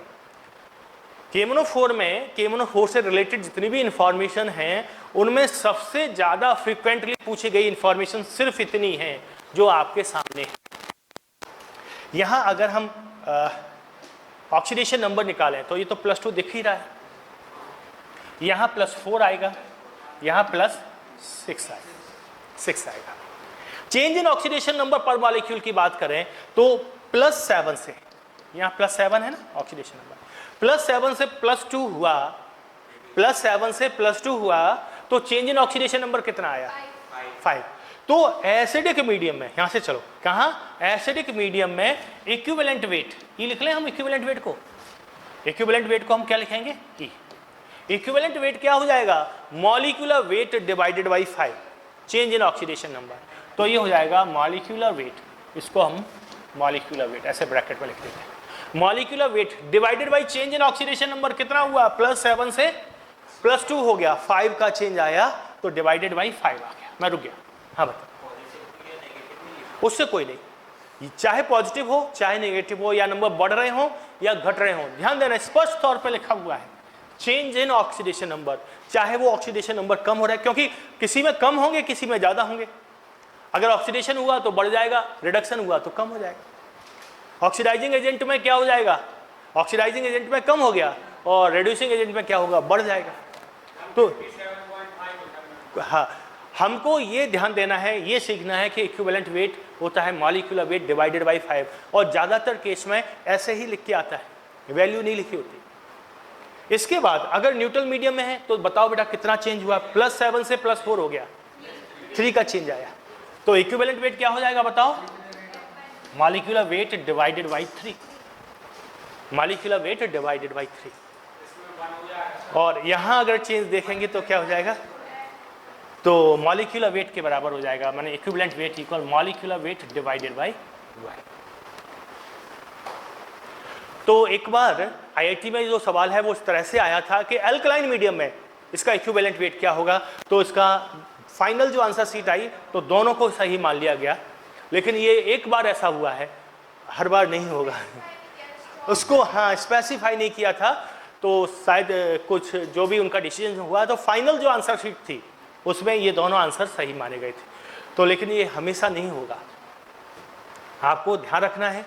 A: KMnO4 में, KMnO4 से रिलेटेड जितनी भी इंफॉर्मेशन हैं उनमें सबसे ज़्यादा फ्रिक्वेंटली पूछी गई इंफॉर्मेशन सिर्फ इतनी है जो आपके सामने है। यहाँ अगर हम ऑक्सीडेशन नंबर निकालें तो ये तो +2 दिख ही रहा है, यहाँ +4 आएगा, यहाँ +6 आएगा। Change in oxidation number per molecule की बात करें तो +7 से, यहाँ +7 है ना ऑक्सीडेशन नंबर, +7 से +2 हुआ, +7 से +2 हुआ, तो चेंज इन ऑक्सीडेशन नंबर कितना आया, 5। तो एसिडिक मीडियम में, यहां से चलो कहाँ, एसिडिक मीडियम में इक्विवेलेंट वेट, ये लिख लें हम इक्विवेलेंट वेट को, इक्विवेलेंट वेट को हम क्या लिखेंगे, ई। इक्विवेलेंट वेट क्या हो जाएगा, molecular weight divided by 5 change in oxidation number, तो ये हो जाएगा मॉलिक्यूलर वेट, इसको हम मॉलिक्यूलर वेट ऐसे ब्रैकेट में लिख देते हैं। Molecular weight divided by change in oxidation number कितना हुआ, +7 से +2 हो गया, 5 का चेंज आया, तो डिवाइडेड बाई 5 आ गया। मैं रुक गया, हाँ बता, उससे कोई नहीं, चाहे पॉजिटिव हो चाहे नेगेटिव हो, या नंबर बढ़ रहे हो या घट रहे हो, ध्यान देना स्पष्ट तौर पे लिखा हुआ है चेंज इन ऑक्सीडेशन नंबर, चाहे वो ऑक्सीडेशन नंबर कम हो रहा है, क्योंकि किसी में कम होंगे किसी में ज़्यादा होंगे। अगर ऑक्सीडेशन हुआ तो बढ़ जाएगा, रिडक्शन हुआ तो कम हो जाएगा। ऑक्सीडाइजिंग एजेंट में क्या हो जाएगा, ऑक्सीडाइजिंग एजेंट में कम हो गया, और रिड्यूसिंग एजेंट में क्या होगा, बढ़ जाएगा। तो हाँ, हमको ये ध्यान देना है, ये सीखना है कि इक्विवेलेंट वेट होता है मॉलिक्यूलर वेट डिवाइडेड बाई 5, और ज़्यादातर केस में ऐसे ही लिख के आता है, वैल्यू नहीं लिखी होती। इसके बाद अगर न्यूट्रल मीडियम में है तो बताओ बेटा कितना चेंज हुआ, +7 से +4 हो गया, 3 का चेंज आया, तो इक्विवेलेंट वेट क्या हो जाएगा बताओ, molecular weight divided by 3, molecular weight divided by 3। और यहाँ अगर चेंज देखेंगे तो क्या हो जाएगा, तो मॉलिक्यूलर वेट के बराबर हो जाएगा, माने equivalent weight equal molecular weight divided by y। तो एक बार आईआईटी में जो सवाल है वो इस तरह से आया था कि अल्कलाइन मीडियम में इसका इक्विवेलेंट वेट क्या होगा, तो इसका फाइनल जो आंसर सीट आई तो दोनों को सही मान लिया गया, लेकिन ये एक बार ऐसा हुआ है, हर बार नहीं होगा। उसको हाँ स्पेसिफाई नहीं किया था, तो शायद कुछ जो भी उनका डिसीजन हुआ, तो फाइनल जो आंसर शीट थी उसमें ये दोनों आंसर सही माने गए थे। तो लेकिन ये हमेशा नहीं होगा, आपको ध्यान रखना है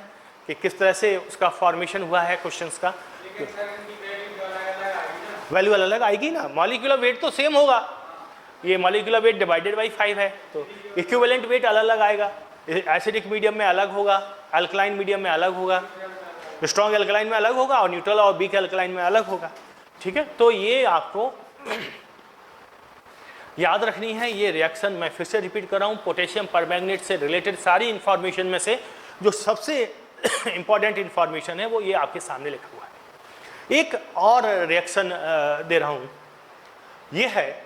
A: कि किस तरह से उसका फॉर्मेशन हुआ है क्वेश्चंस का। वैल्यू अलग अलग आएगी ना, मॉलिक्यूलर वेट तो सेम होगा, ये मॉलिक्यूलर वेट डिवाइडेड बाई 5 है, तो इक्विवेलेंट वेट अलग अलग आएगा, एसिडिक मीडियम में अलग होगा, अल्कलाइन मीडियम में अलग होगा, स्ट्रॉन्ग एल्कलाइन में अलग होगा, और न्यूट्रल और वीक एल्कलाइन में अलग होगा। ठीक है, तो ये आपको याद रखनी है। ये रिएक्शन मैं फिर से रिपीट कर रहा हूँ, पोटेशियम परमैंगनेट से रिलेटेड सारी इंफॉर्मेशन में से जो सबसे इंपॉर्टेंट इंफॉर्मेशन है वो ये आपके सामने लिखा हुआ है। एक और रिएक्शन दे रहा हूँ, ये है,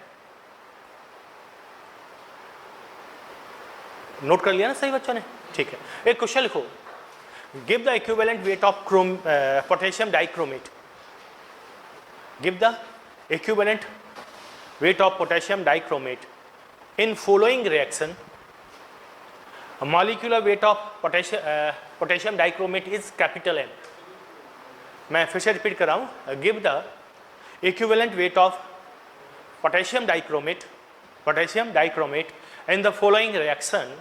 A: नोट कर लिया ना सही बच्चों ने, ठीक है। एक क्वेश्चन लिखो, give the equivalent weight of potassium dichromate, give the equivalent weight of potassium dichromate in following reaction. A molecular weight of potassium dichromate is capital M. मैं फिर से रिपीट कर रहा हूँ, give the equivalent weight of potassium dichromate in the following reaction.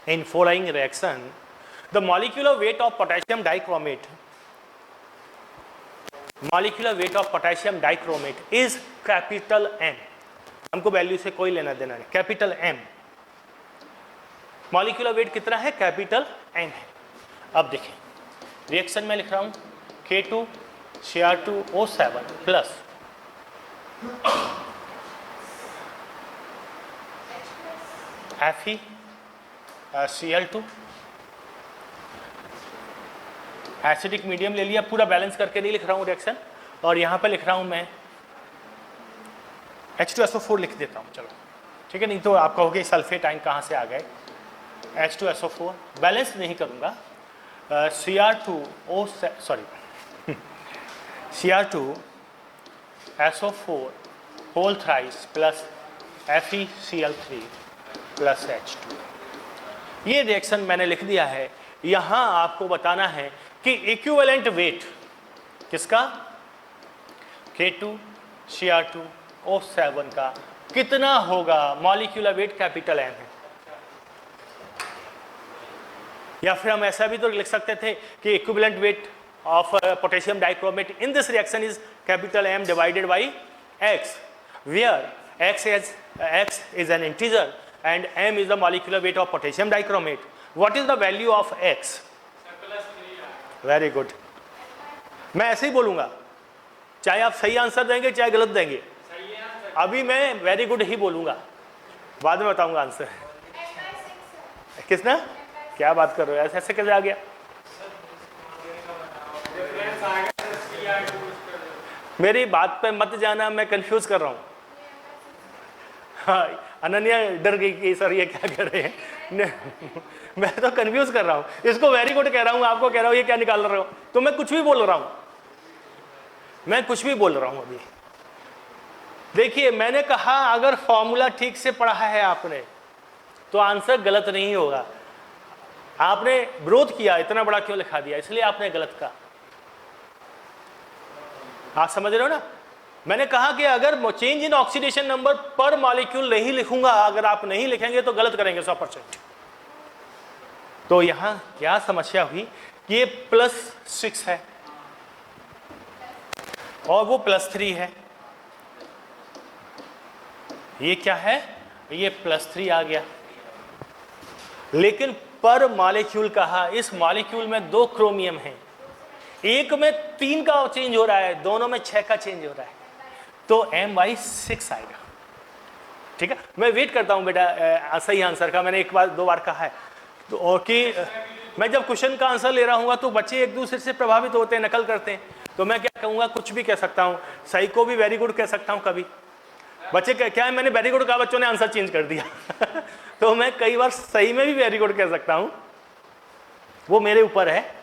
A: In following reaction, the molecular weight of potassium dichromate is capital M. हमको वैल्यू से कोई लेना देना नहीं, कैपिटल M मॉलिक्यूलर वेट कितना है, कैपिटल एम है। अब देखें रिएक्शन में लिख रहा हूं K2Cr2O7 plus FeCl2, acidic medium ले लिया, पूरा बैलेंस करके नहीं लिख रहा हूं रिएक्शन, और यहां पर लिख रहा हूं मैं H2SO4 लिख देता हूं, चलो ठीक है, नहीं तो आप कहोगे सल्फेट आयन कहां से आ गए। H2SO4 बैलेंस नहीं करूंगा, Cr2SO4 whole thrice plus FeCl3 plus H2। ये रिएक्शन मैंने लिख दिया है। यहां आपको बताना है कि इक्विवेलेंट वेट किसका, K2Cr2O7 का कितना होगा, मॉलिक्यूलर वेट कैपिटल एम है। या फिर हम ऐसा भी तो लिख सकते थे कि equivalent weight of potassium dichromate in this reaction is capital M divided by X, where x is an integer and m is the molecular weight of potassium dichromate. What is the value of x? Very good. मैं ऐसे ही बोलूंगा, चाहे आप सही आंसर देंगे चाहे गलत देंगे, अभी मैं वेरी गुड ही बोलूंगा, बाद में बताऊंगा आंसर। किसना, क्या बात कर रहे हो, ऐसे ऐसे कैसे आ गया? मेरी बात पे मत जाना, मैं कंफ्यूज कर रहा हूं। हाँ, अनन्या डर गई कि सर ये क्या कर रहे हैं। मैं तो कंफ्यूज कर रहा हूँ, इसको वेरी गुड कह रहा हूँ, आपको कह रहा हूँ ये क्या निकाल रहे हो, तो मैं कुछ भी बोल रहा हूँ, मैं कुछ भी बोल रहा हूँ। अभी देखिए मैंने कहा अगर फॉर्मूला ठीक से पढ़ा है आपने तो आंसर गलत नहीं होगा। आपने विरोध किया, इतना बड़ा क्यों लिखा दिया, इसलिए आपने गलत कहा। आप समझ रहे हो ना, मैंने कहा कि अगर change in oxidation number per molecule नहीं लिखूंगा, अगर आप नहीं लिखेंगे तो गलत करेंगे 100%। तो यहां क्या समस्या हुई कि ये +6 है और वो +3 है, ये क्या है, ये +3 आ गया, लेकिन पर मॉलिक्यूल कहा, इस मॉलिक्यूल में 2 क्रोमियम हैं, एक में 3 का चेंज हो रहा है, दोनों में 6 का चेंज हो रहा है, तो M/6 आएगा। ठीक है, मैं वेट करता हूं बेटा सही आंसर का, मैंने 1-2 बार कहा है तो, और कि मैं जब क्वेश्चन का आंसर ले रहा हूँ तो बच्चे एक दूसरे से प्रभावित होते हैं, नकल करते हैं, तो मैं क्या कहूँगा, कुछ भी कह सकता हूँ, सही को भी वेरी गुड कह सकता हूँ। कभी बच्चे क्या है, मैंने वेरी गुड कहा, बच्चों ने आंसर चेंज कर दिया तो मैं कई बार सही में भी वेरी गुड कह सकता हूँ, वो मेरे ऊपर है।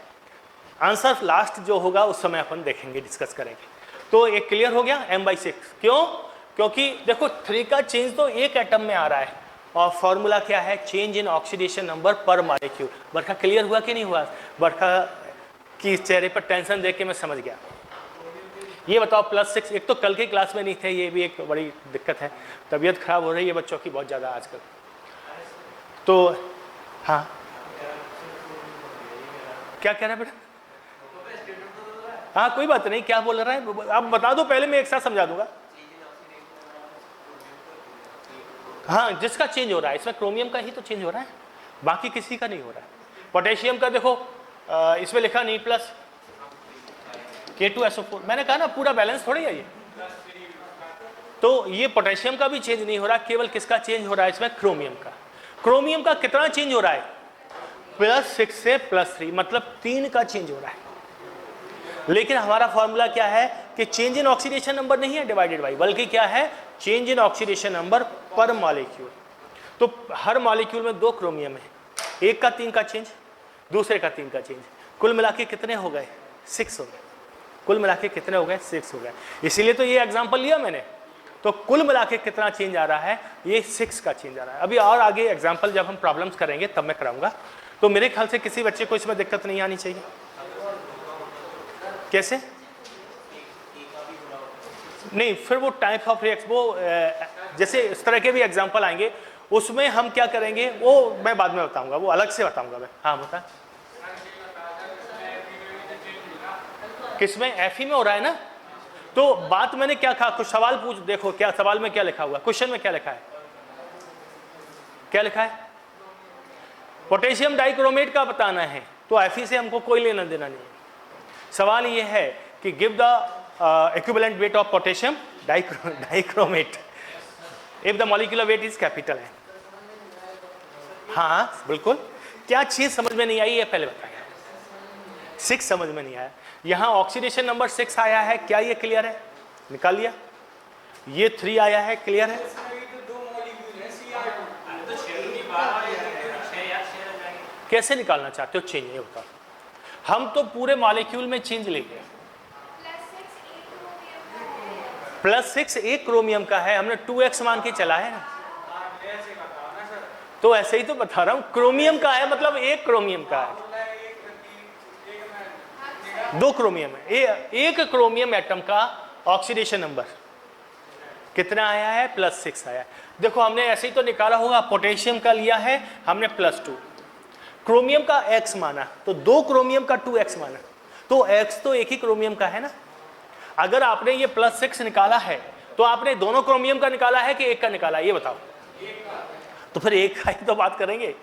A: आंसर लास्ट जो होगा उस समय अपन देखेंगे, डिस्कस करेंगे। तो एक क्लियर हो गया M/6, क्यों, क्योंकि देखो 3 का चेंज तो एक एटम में आ रहा है और फॉर्मूला क्या है, change in oxidation number per molecule. Barkha clear हुआ कि नहीं हुआ, बरखा की चेहरे पर टेंशन देख के मैं समझ गया। ये बताओ +6, एक तो कल के क्लास में नहीं थे, ये भी एक बड़ी दिक्कत है, तबीयत खराब हो रही है बच्चों की बहुत ज़्यादा आजकल। तो हाँ क्या कह रहा है बेटा, हाँ कोई बात नहीं, क्या बोल रहा है आप बता दो पहले, मैं एक साथ समझा दूंगा। हाँ जिसका चेंज हो रहा है, इसमें क्रोमियम का ही तो चेंज हो रहा है, बाकी किसी का नहीं हो रहा है। पोटेशियम का देखो इसमें लिखा नहीं प्लस K2SO4, मैंने कहा ना पूरा बैलेंस थोड़ी है ये, तो ये पोटेशियम का भी चेंज नहीं हो रहा, केवल किसका चेंज हो रहा है इसमें, क्रोमियम का। क्रोमियम का कितना चेंज हो रहा है, +6 से +3, मतलब 3 का चेंज हो रहा है। लेकिन हमारा फॉर्मूला क्या है कि चेंज इन ऑक्सीडेशन नंबर नहीं है डिवाइडेड बाई, बल्कि क्या है, change in oxidation number per molecule. तो हर मॉलिक्यूल में 2 क्रोमियम है, एक का 3 का चेंज, दूसरे का 3 का चेंज, कुल मिला के कितने हो गए, 6 हो गए। कुल मिला के कितने हो गए, 6 हो गए। इसीलिए तो ये एग्जांपल लिया मैंने। तो कुल मिला के कितना चेंज आ रहा है, ये 6 का चेंज आ रहा है। अभी और आगे एग्जाम्पल जब हम प्रॉब्लम्स करेंगे तब मैं कराऊंगा। तो मेरे ख्याल से किसी बच्चे को इसमें दिक्कत नहीं आनी चाहिए। कैसे नहीं, फिर वो टाइप ऑफ रिएक्शन, वो जैसे इस तरह के भी एग्जाम्पल आएंगे, उसमें हम क्या करेंगे वो मैं बाद में बताऊंगा, वो अलग से बताऊंगा मैं। हाँ बता, किसमें, Fe में हो रहा है ना। तो बात मैंने क्या कहा, कुछ सवाल पूछ, देखो क्या सवाल में क्या लिखा हुआ, क्वेश्चन में क्या लिखा है, क्या लिखा है, पोटेशियम डाइक्रोमेट का बताना है तो Fe से हमको कोई लेना देना नहीं है। सवाल ये है कि give the equivalent weight of potassium dichromate if the molecular weight is capital है। हाँ बिल्कुल, क्या चीज समझ में नहीं आई है पहले बताया। 6 समझ में नहीं आया, यहाँ ऑक्सीडेशन नंबर 6 आया है, क्या ये क्लियर है? निकाल लिया। ये 3 आया है, क्लियर है? कैसे निकालना चाहते हो चेंज, ये बताओ। हम तो पूरे मॉलिक्यूल में चेंज लेंगे। +6 एक क्रोमियम का है, हमने 2x मान के चला है ना, तो ऐसे ही तो बता रहा हूं, क्रोमियम का है मतलब एक क्रोमियम का है, 2 क्रोमियम है। एक क्रोमियम एटम का ऑक्सीडेशन नंबर कितना आया है? +6 आया है। देखो हमने ऐसे ही तो निकाला होगा, पोटेशियम का लिया है हमने +2, क्रोमियम का x माना तो 2 क्रोमियम का 2x माना, तो x तो एक ही क्रोमियम का है ना। अगर आपने ये +6 निकाला है तो आपने दोनों क्रोमियम का निकाला है कि एक का निकाला है, ये बताओ। तो फिर एक का ही तो बात करेंगे,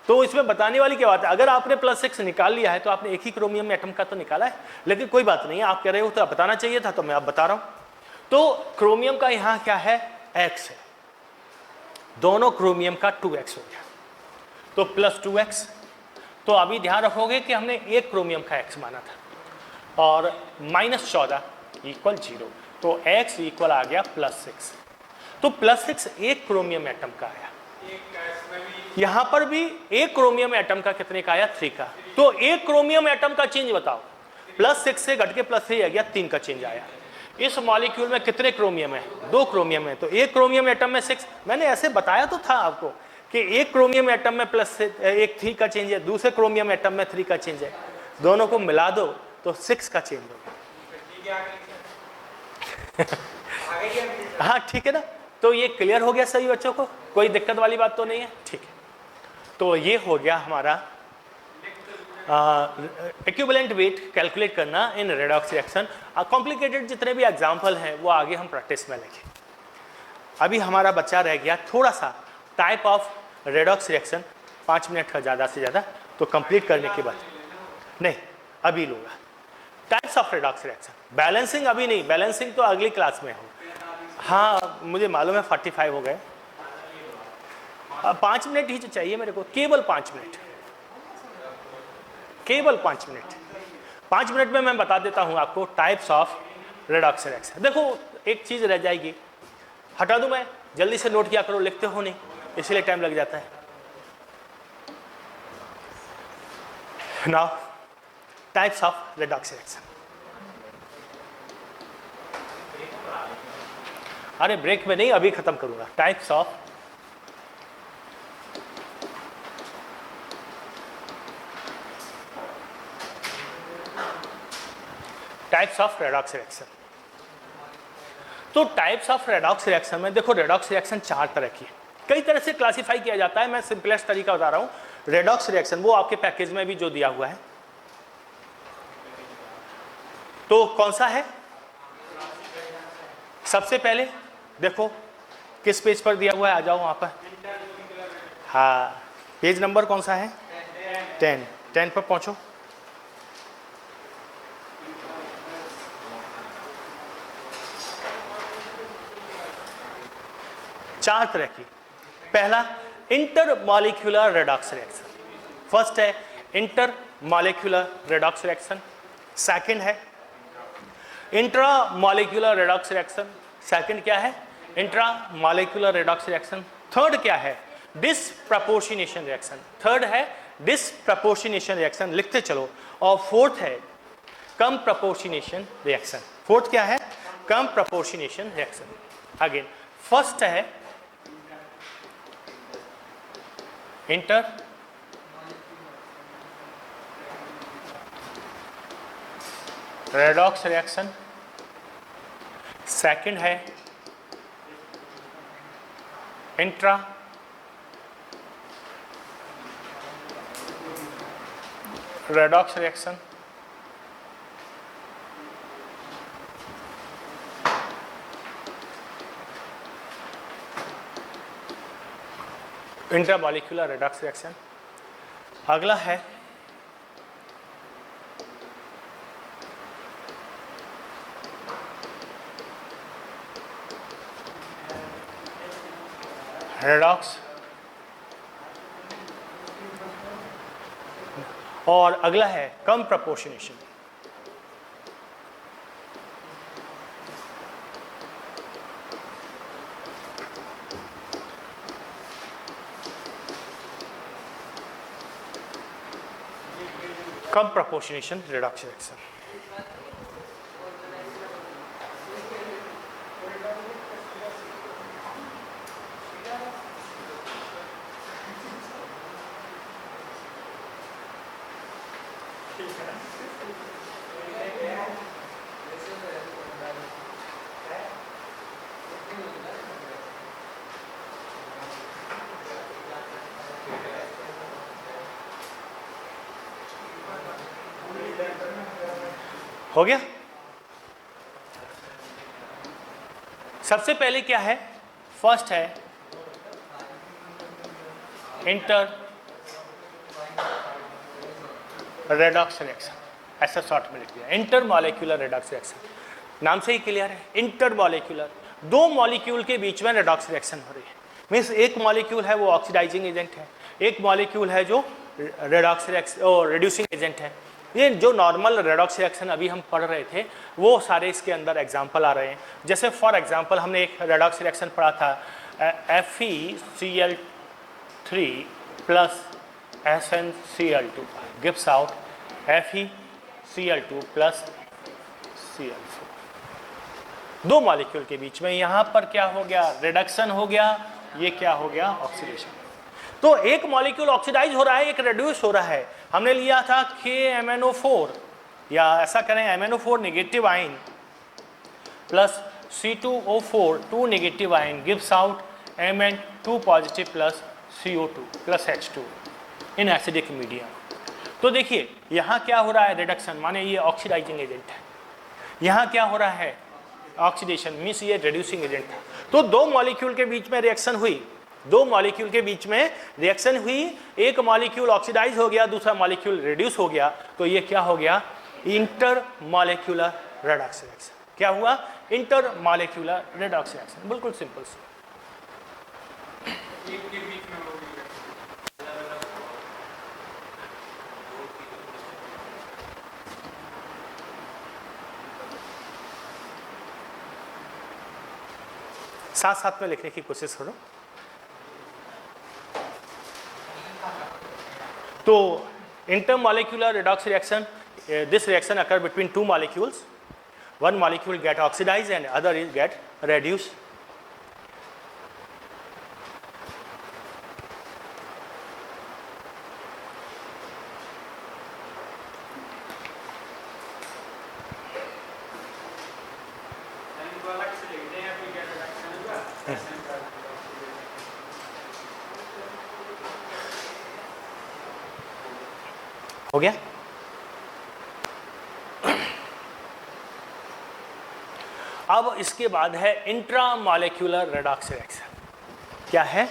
A: तो इसमें बताने वाली क्या बात है? अगर आपने +6 निकाल लिया है तो आपने एक ही क्रोमियम एटम का तो निकाला है, लेकिन कोई बात नहीं है, आप कह रहे हो तो बताना चाहिए था, तो मैं आप बता रहा हूं। तो क्रोमियम का यहाँ क्या है? x है, दोनों क्रोमियम का 2x हो गया, तो +2x। तो अभी ध्यान रखोगे कि हमने एक क्रोमियम का x माना था और -14 = 0, तो x इक्वल आ गया +6। तो +6 एक क्रोमियम एटम का आया, यहां पर भी एक क्रोमियम एटम का कितने का आया? 3 का। तो एक क्रोमियम एटम का चेंज बताओ, +6 से घट के +3 आ गया, 3 का चेंज आया। इस मॉलिक्यूल में कितने क्रोमियम है? 2 क्रोमियम है, तो एक क्रोमियम एटम में 6। मैंने ऐसे बताया तो था आपको कि एक क्रोमियम एटम में एक 3 का चेंज है, दूसरे क्रोमियम एटम में 3 का चेंज है, दोनों को मिला दो तो 6 का चेंज होगा। हाँ ठीक है ना, तो ये क्लियर हो गया सभी बच्चों को, कोई दिक्कत वाली बात तो नहीं है? ठीक है, तो ये हो गया हमारा इक्विवेलेंट वेट कैलकुलेट करना इन रेडॉक्स रिएक्शन। कॉम्प्लिकेटेड जितने भी एग्जाम्पल हैं वो आगे हम प्रैक्टिस में लेंगे। अभी हमारा बच्चा रह गया थोड़ा सा type of redox reaction, 5 minute का ज़्यादा से ज़्यादा, तो कंप्लीट करने के बाद नहीं अभी लूँगा। Types of redox reaction, balancing अभी नहीं, बैलेंसिंग तो अगली क्लास में हो। हाँ मुझे मालूम है 45 हो गए, 5 मिनट ही तो चाहिए मेरे को, केवल 5 मिनट, केवल 5 मिनट। 5 मिनट में मैं बता देता हूं आपको टाइप्स ऑफ रेडॉक्स रिएक्शन। देखो एक चीज रह जाएगी, हटा दूं मैं, जल्दी से नोट किया करो, लिखते हो नहीं इसलिए टाइम लग जाता है। Now types of redox reaction. अरे ब्रेक में नहीं, अभी खत्म करूंगा। Types of redox reaction. तो टाइप्स ऑफ रेडॉक्स रिएक्शन में देखो, रेडॉक्स रिएक्शन 4 तरह की है, कई तरह से क्लासिफाई किया जाता है। मैं सिंपलेस्ट तरीका बता रहा हूं। रेडॉक्स रिएक्शन वो आपके पैकेज में भी जो दिया हुआ है, तो कौन सा है? सबसे पहले देखो किस पेज पर दिया हुआ है, आ जाओ वहां पर। हाँ पेज नंबर कौन सा है? 10 पर पहुंचो। चार तरह की। पहला इंटरमॉलिक्यूलर रेडॉक्स रिएक्शन, फर्स्ट है इंटरमॉलिक्यूलर रेडॉक्स रिएक्शन। सेकंड है इंट्रामॉलिक्यूलर रेडॉक्स रिएक्शन, सेकंड क्या है? Intramolecular redox reaction. थर्ड क्या है? डिसप्रपोर्शनेशन रिएक्शन, थर्ड है डिसप्रपोर्शनेशन रिएक्शन, लिखते चलो। और फोर्थ है कम प्रपोर्शनेशन रिएक्शन। फोर्थ क्या है? कम प्रपोर्शनेशन रिएक्शन। अगेन फर्स्ट है इंटर रेडॉक्स रिएक्शन, सेकंड है intra redox reaction, intramolecular redox reaction. अगला है रेडॉक्स और अगला है कम प्रपोर्शनेशन। कम प्रपोर्शनेशन रेडॉक्स रिएक्शन। हो गया। सबसे पहले क्या है, फर्स्ट है इंटर रेडॉक्स रिएक्शन, ऐसा शॉर्ट में लिख दिया इंटर मॉलिक्यूलर रेडॉक्स रिएक्शन। नाम से ही क्लियर है, इंटर मॉलिक्यूलर, दो मॉलिक्यूल के बीच में रेडॉक्स रिएक्शन हो रही है। मीन्स एक मॉलिक्यूल है वो ऑक्सीडाइजिंग एजेंट है, एक मॉलिक्यूल है जो रेडॉक्स रिएक्शन और रिड्यूसिंग एजेंट है। ये जो नॉर्मल रेडॉक्स रिएक्शन अभी हम पढ़ रहे थे वो सारे इसके अंदर एग्जाम्पल आ रहे हैं। जैसे फॉर एग्जाम्पल हमने एक रेडॉक्स रिएक्शन पढ़ा था FeCl3 plus SnCl2 gives out FeCl2 plus Cl4। दो मॉलिक्यूल के बीच में यहाँ पर क्या हो गया, रिडक्शन हो गया, ये क्या हो गया, ऑक्सीडेशन। तो एक मॉलिक्यूल ऑक्सीडाइज हो रहा है, एक रिड्यूस हो रहा है। हमने लिया था KMnO4 या ऐसा करें MnO4 negative ion plus C2O4 2 negative ion gives out Mn2 positive plus CO2 plus H2 in acidic medium. तो देखिए यहाँ क्या हो रहा है, रिडक्शन, माने ये ऑक्सीडाइजिंग एजेंट है। यहाँ क्या हो रहा है, ऑक्सीडेशन, मीन्स ये रिड्यूसिंग एजेंट था। तो दो मॉलिक्यूल के बीच में रिएक्शन हुई, दो मॉलिक्यूल के बीच में रिएक्शन हुई, एक मॉलिक्यूल ऑक्सीडाइज हो गया, दूसरा मॉलिक्यूल रिड्यूस हो गया, तो ये क्या हो गया, इंटर मॉलिक्यूलर रेडॉक्स रिएक्शन। क्या हुआ, इंटर मॉलिक्यूलर रेडॉक्स रिएक्शन, बिल्कुल सिंपल से। साथ साथ में लिखने की कोशिश करो। तो intermolecular redox reaction, this reaction occur between two molecules. One molecule get oxidized and other is get reduced. हो गया। अब इसके बाद है इंट्रामॉलिक्यूलर रेडॉक्स रिएक्शन। क्या है,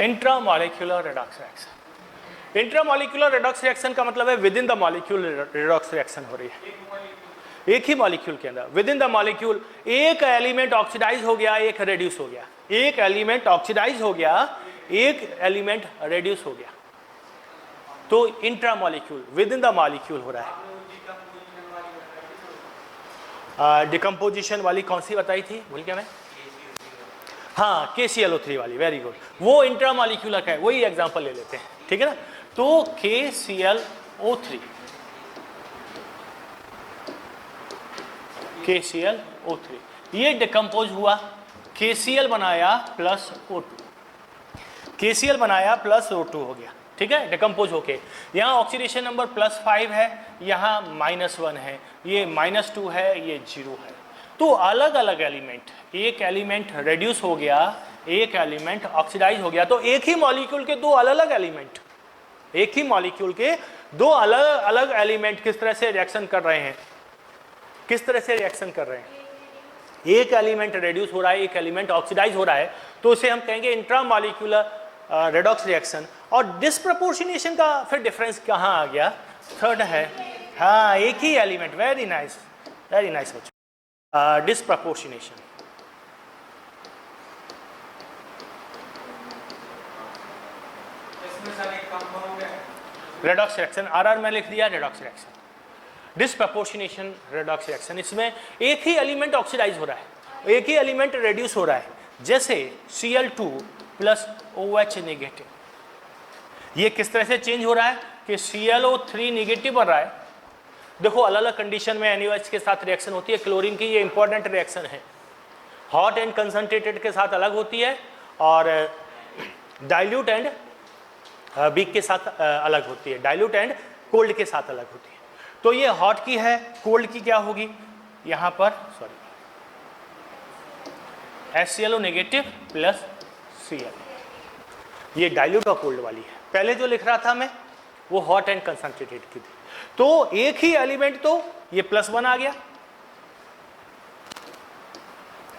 A: intramolecular redox reaction. Intramolecular redox reaction का मतलब है with in the molecule redox reaction हो रही है, एक ही मॉलिक्यूल के अंदर, विद इन द मॉलिक्यूल। एक एलिमेंट ऑक्सीडाइज हो गया, एक रेड्यूस हो गया, एक एलिमेंट ऑक्सीडाइज हो गया, एक एलिमेंट रेड्यूस हो गया, तो इंट्रामॉलिक्यूल विद इन द मॉलिक्यूल हो रहा है। डिकम्पोजिशन वाली कौन सी बताई थी, भूल गया मैं, हाँ KClO3 वाली, वेरी गुड, वो इंट्रामॉलिक्यूलर का है, वही एग्जांपल ले लेते हैं, ठीक है ना। तो KClO3 ये डिकम्पोज हुआ, KCl बनाया प्लस O2, KCl बनाया प्लस O2 हो गया, ठीक है, डिकम्पोज होके। यहाँ ऑक्सीडेशन नंबर +5 है, यहाँ -1 है, ये -2 है, ये 0 है। तो अलग अलग एलिमेंट, एक एलिमेंट रेड्यूस हो गया, एक एलिमेंट ऑक्सीडाइज हो गया, तो एक ही मॉलिक्यूल के दो अलग अलग एलिमेंट, एक ही मॉलिक्यूल के दो अलग अलग एलिमेंट किस तरह से रिएक्शन कर रहे हैं, किस तरह से रिएक्शन कर रहे हैं। एक एलिमेंट रेड्यूस हो रहा है, एक एलिमेंट ऑक्सीडाइज हो रहा है, तो उसे हम कहेंगे इंट्रामॉलिक्यूलर रेडॉक्स रिएक्शन। और डिस्प्रपोर्शनेशन का फिर डिफरेंस कहाँ आ गया, थर्ड है, हाँ एक ही एलिमेंट, वेरी नाइस बच्चों, डिस्प्रपोर्शनेशन। रेडॉक्स रिएक्शन, आरआर में लिख दिया redox reaction, disproportionation redox reaction. इसमें एक ही एलिमेंट ऑक्सीडाइज हो रहा है, एक ही एलिमेंट रेड्यूस हो रहा है, जैसे Cl2 प्लस OH नेगेटिव। ये किस तरह से चेंज हो रहा है कि ClO3 नेगेटिव बन रहा है। देखो अलग अलग कंडीशन में NaOH के साथ रिएक्शन होती है, क्लोरीन की ये इंपॉर्टेंट रिएक्शन है, हॉट एंड कंसंट्रेटेड के साथ अलग होती है और डाइल्यूट एंड वीक के साथ अलग होती है, डाइल्यूट एंड कोल्ड के साथ अलग होती है। तो ये हॉट की है, कोल्ड की क्या होगी, यहाँ पर sorry HClO negative plus Cl, ये डाइल्यूट और कोल्ड वाली है। पहले जो लिख रहा था मैं वो हॉट एंड कंसंट्रेटेड की थी। तो एक ही एलिमेंट, तो ये +1 आ गया,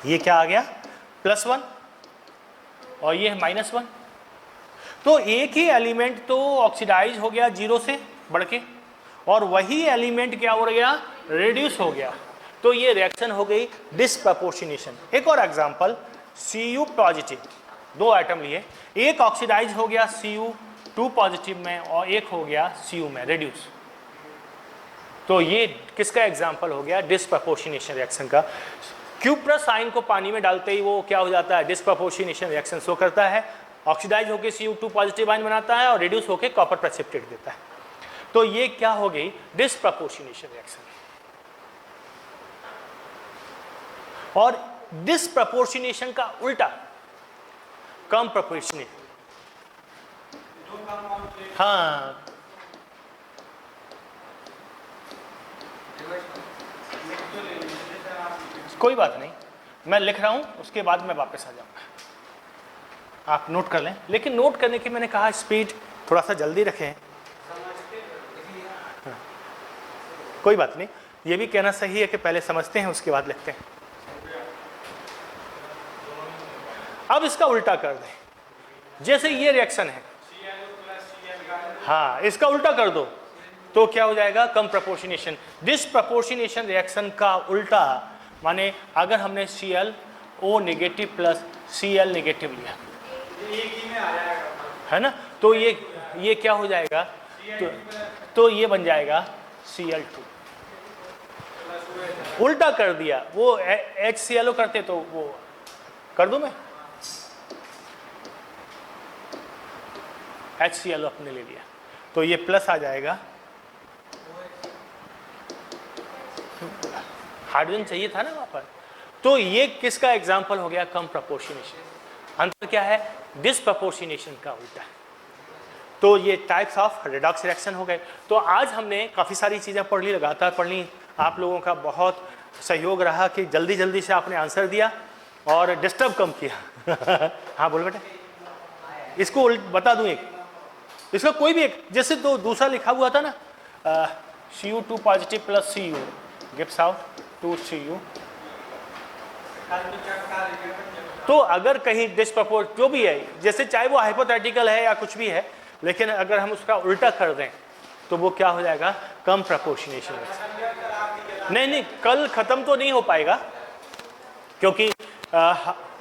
A: ये क्या आ गया +1 और ये -1। तो एक ही एलिमेंट तो ऑक्सीडाइज हो गया 0 से बढ़ के, और वही एलिमेंट क्या हो गया, रेड्यूस हो गया। तो ये रिएक्शन हो गई डिस्प्रपोर्शनेशन। एक और एग्जांपल, Cu पॉजिटिव, दो आइटम लिए, एक ऑक्सीडाइज हो गया Cu2 पॉजिटिव में और एक हो गया Cu में रेड्यूस। तो ये किसका एग्जांपल हो गया, डिस्प्रपोर्शनेशन रिएक्शन का। Q+ आयन को पानी में डालते ही वो क्या हो जाता है, डिस्प्रपोर्शनेशन रिएक्शन शो करता है, ऑक्सीडाइज होकर Cu2 पॉजिटिव आयन बनाता है और रिड्यूस होकर कॉपर प्रेसिपिटेट देता है। तो ये क्या हो गई, डिस्प्रपोर्शनेशन रिएक्शन। और डिस्प्रपोर्शनेशन का उल्टा कम प्रोपोर्शनेट, हाँ कोई बात नहीं, मैं लिख रहा हूं, उसके बाद मैं वापस आ जाऊंगा, आप नोट कर लें। लेकिन नोट करने की मैंने कहा स्पीड थोड़ा सा जल्दी रखें, कोई बात नहीं, ये भी कहना सही है कि पहले समझते हैं उसके बाद लिखते हैं। अब इसका उल्टा कर दें, जैसे ये रिएक्शन है, हाँ इसका उल्टा कर दो तो क्या हो जाएगा, कम प्रोपोर्शनेशन। डिस्प्रपोर्शनेशन रिएक्शन का उल्टा माने अगर हमने ClO negative plus Cl negative लिया, है ना, तो ये क्या हो जाएगा, तो ये बन जाएगा Cl2। उल्टा कर दिया, वो HClO करते तो वो कर दूं मैं, HClO अपने ले लिया, तो ये प्लस आ जाएगा, हाइड्रोजन चाहिए था ना वहां पर। तो ये किसका एग्जाम्पल हो गया, कम प्रोपोर्शनेशन। अंतर क्या है, डिस्प्रपोर्शनेशन का उल्टा। तो ये टाइप्स ऑफ रेडॉक्स रिएक्शन हो गए। तो आज हमने काफ़ी सारी चीज़ें पढ़ ली, लगातार पढ़ ली, आप लोगों का बहुत सहयोग रहा कि जल्दी जल्दी से आपने आंसर दिया और डिस्टर्ब कम किया। हाँ बोल बेटे, इसको बता दूं, एक इसका कोई भी एक, जैसे तो दूसरा लिखा हुआ था ना, Cu2 positive plus Cu gives out 2Cu। तो अगर कहीं डिस्प्रपोर्ट जो भी है, जैसे चाहे वो हाइपोथेटिकल है या कुछ भी है, लेकिन अगर हम उसका उल्टा कर दें तो वो क्या हो जाएगा, कम प्रोपोर्शनेशन। नहीं, कल खत्म तो नहीं हो पाएगा, क्योंकि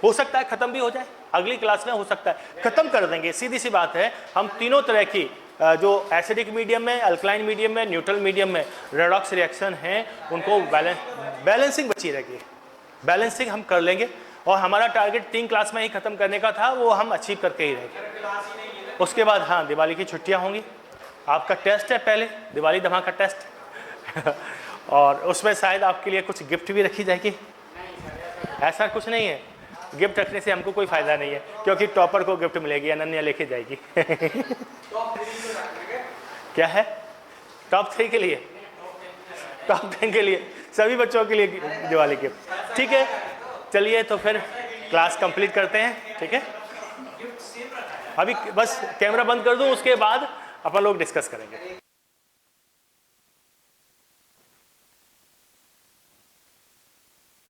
A: हो सकता है खत्म भी हो जाए, अगली क्लास में हो सकता है खत्म कर देंगे। सीधी सी बात है, हम तीनों तरह की जो एसिडिक मीडियम में, अल्कलाइन मीडियम में, न्यूट्रल मीडियम में रेडॉक्स रिएक्शन हैं, उनको बैलेंसिंग बची रहेगी, बैलेंसिंग हम कर लेंगे। और हमारा टारगेट 3 क्लास में ही खत्म करने का था, वो हम अचीव करके ही रहेंगे। उसके बाद हाँ दिवाली की छुट्टियां होंगी, आपका टेस्ट है पहले, दिवाली धमाका टेस्ट और उसमें शायद आपके लिए कुछ गिफ्ट भी रखी जाएगी। ऐसा कुछ नहीं है, गिफ्ट रखने से हमको कोई फायदा नहीं है, क्योंकि टॉपर को गिफ्ट मिलेगी, अनन्या लेके जाएगी। क्या है, टॉप 3 के लिए, टॉप 10 के लिए, सभी बच्चों के लिए दिवाली गिफ्ट। ठीक है, चलिए तो फिर क्लास कंप्लीट करते हैं। ठीक है, अभी बस कैमरा बंद कर दूं, उसके बाद अपन लोग डिस्कस करेंगे।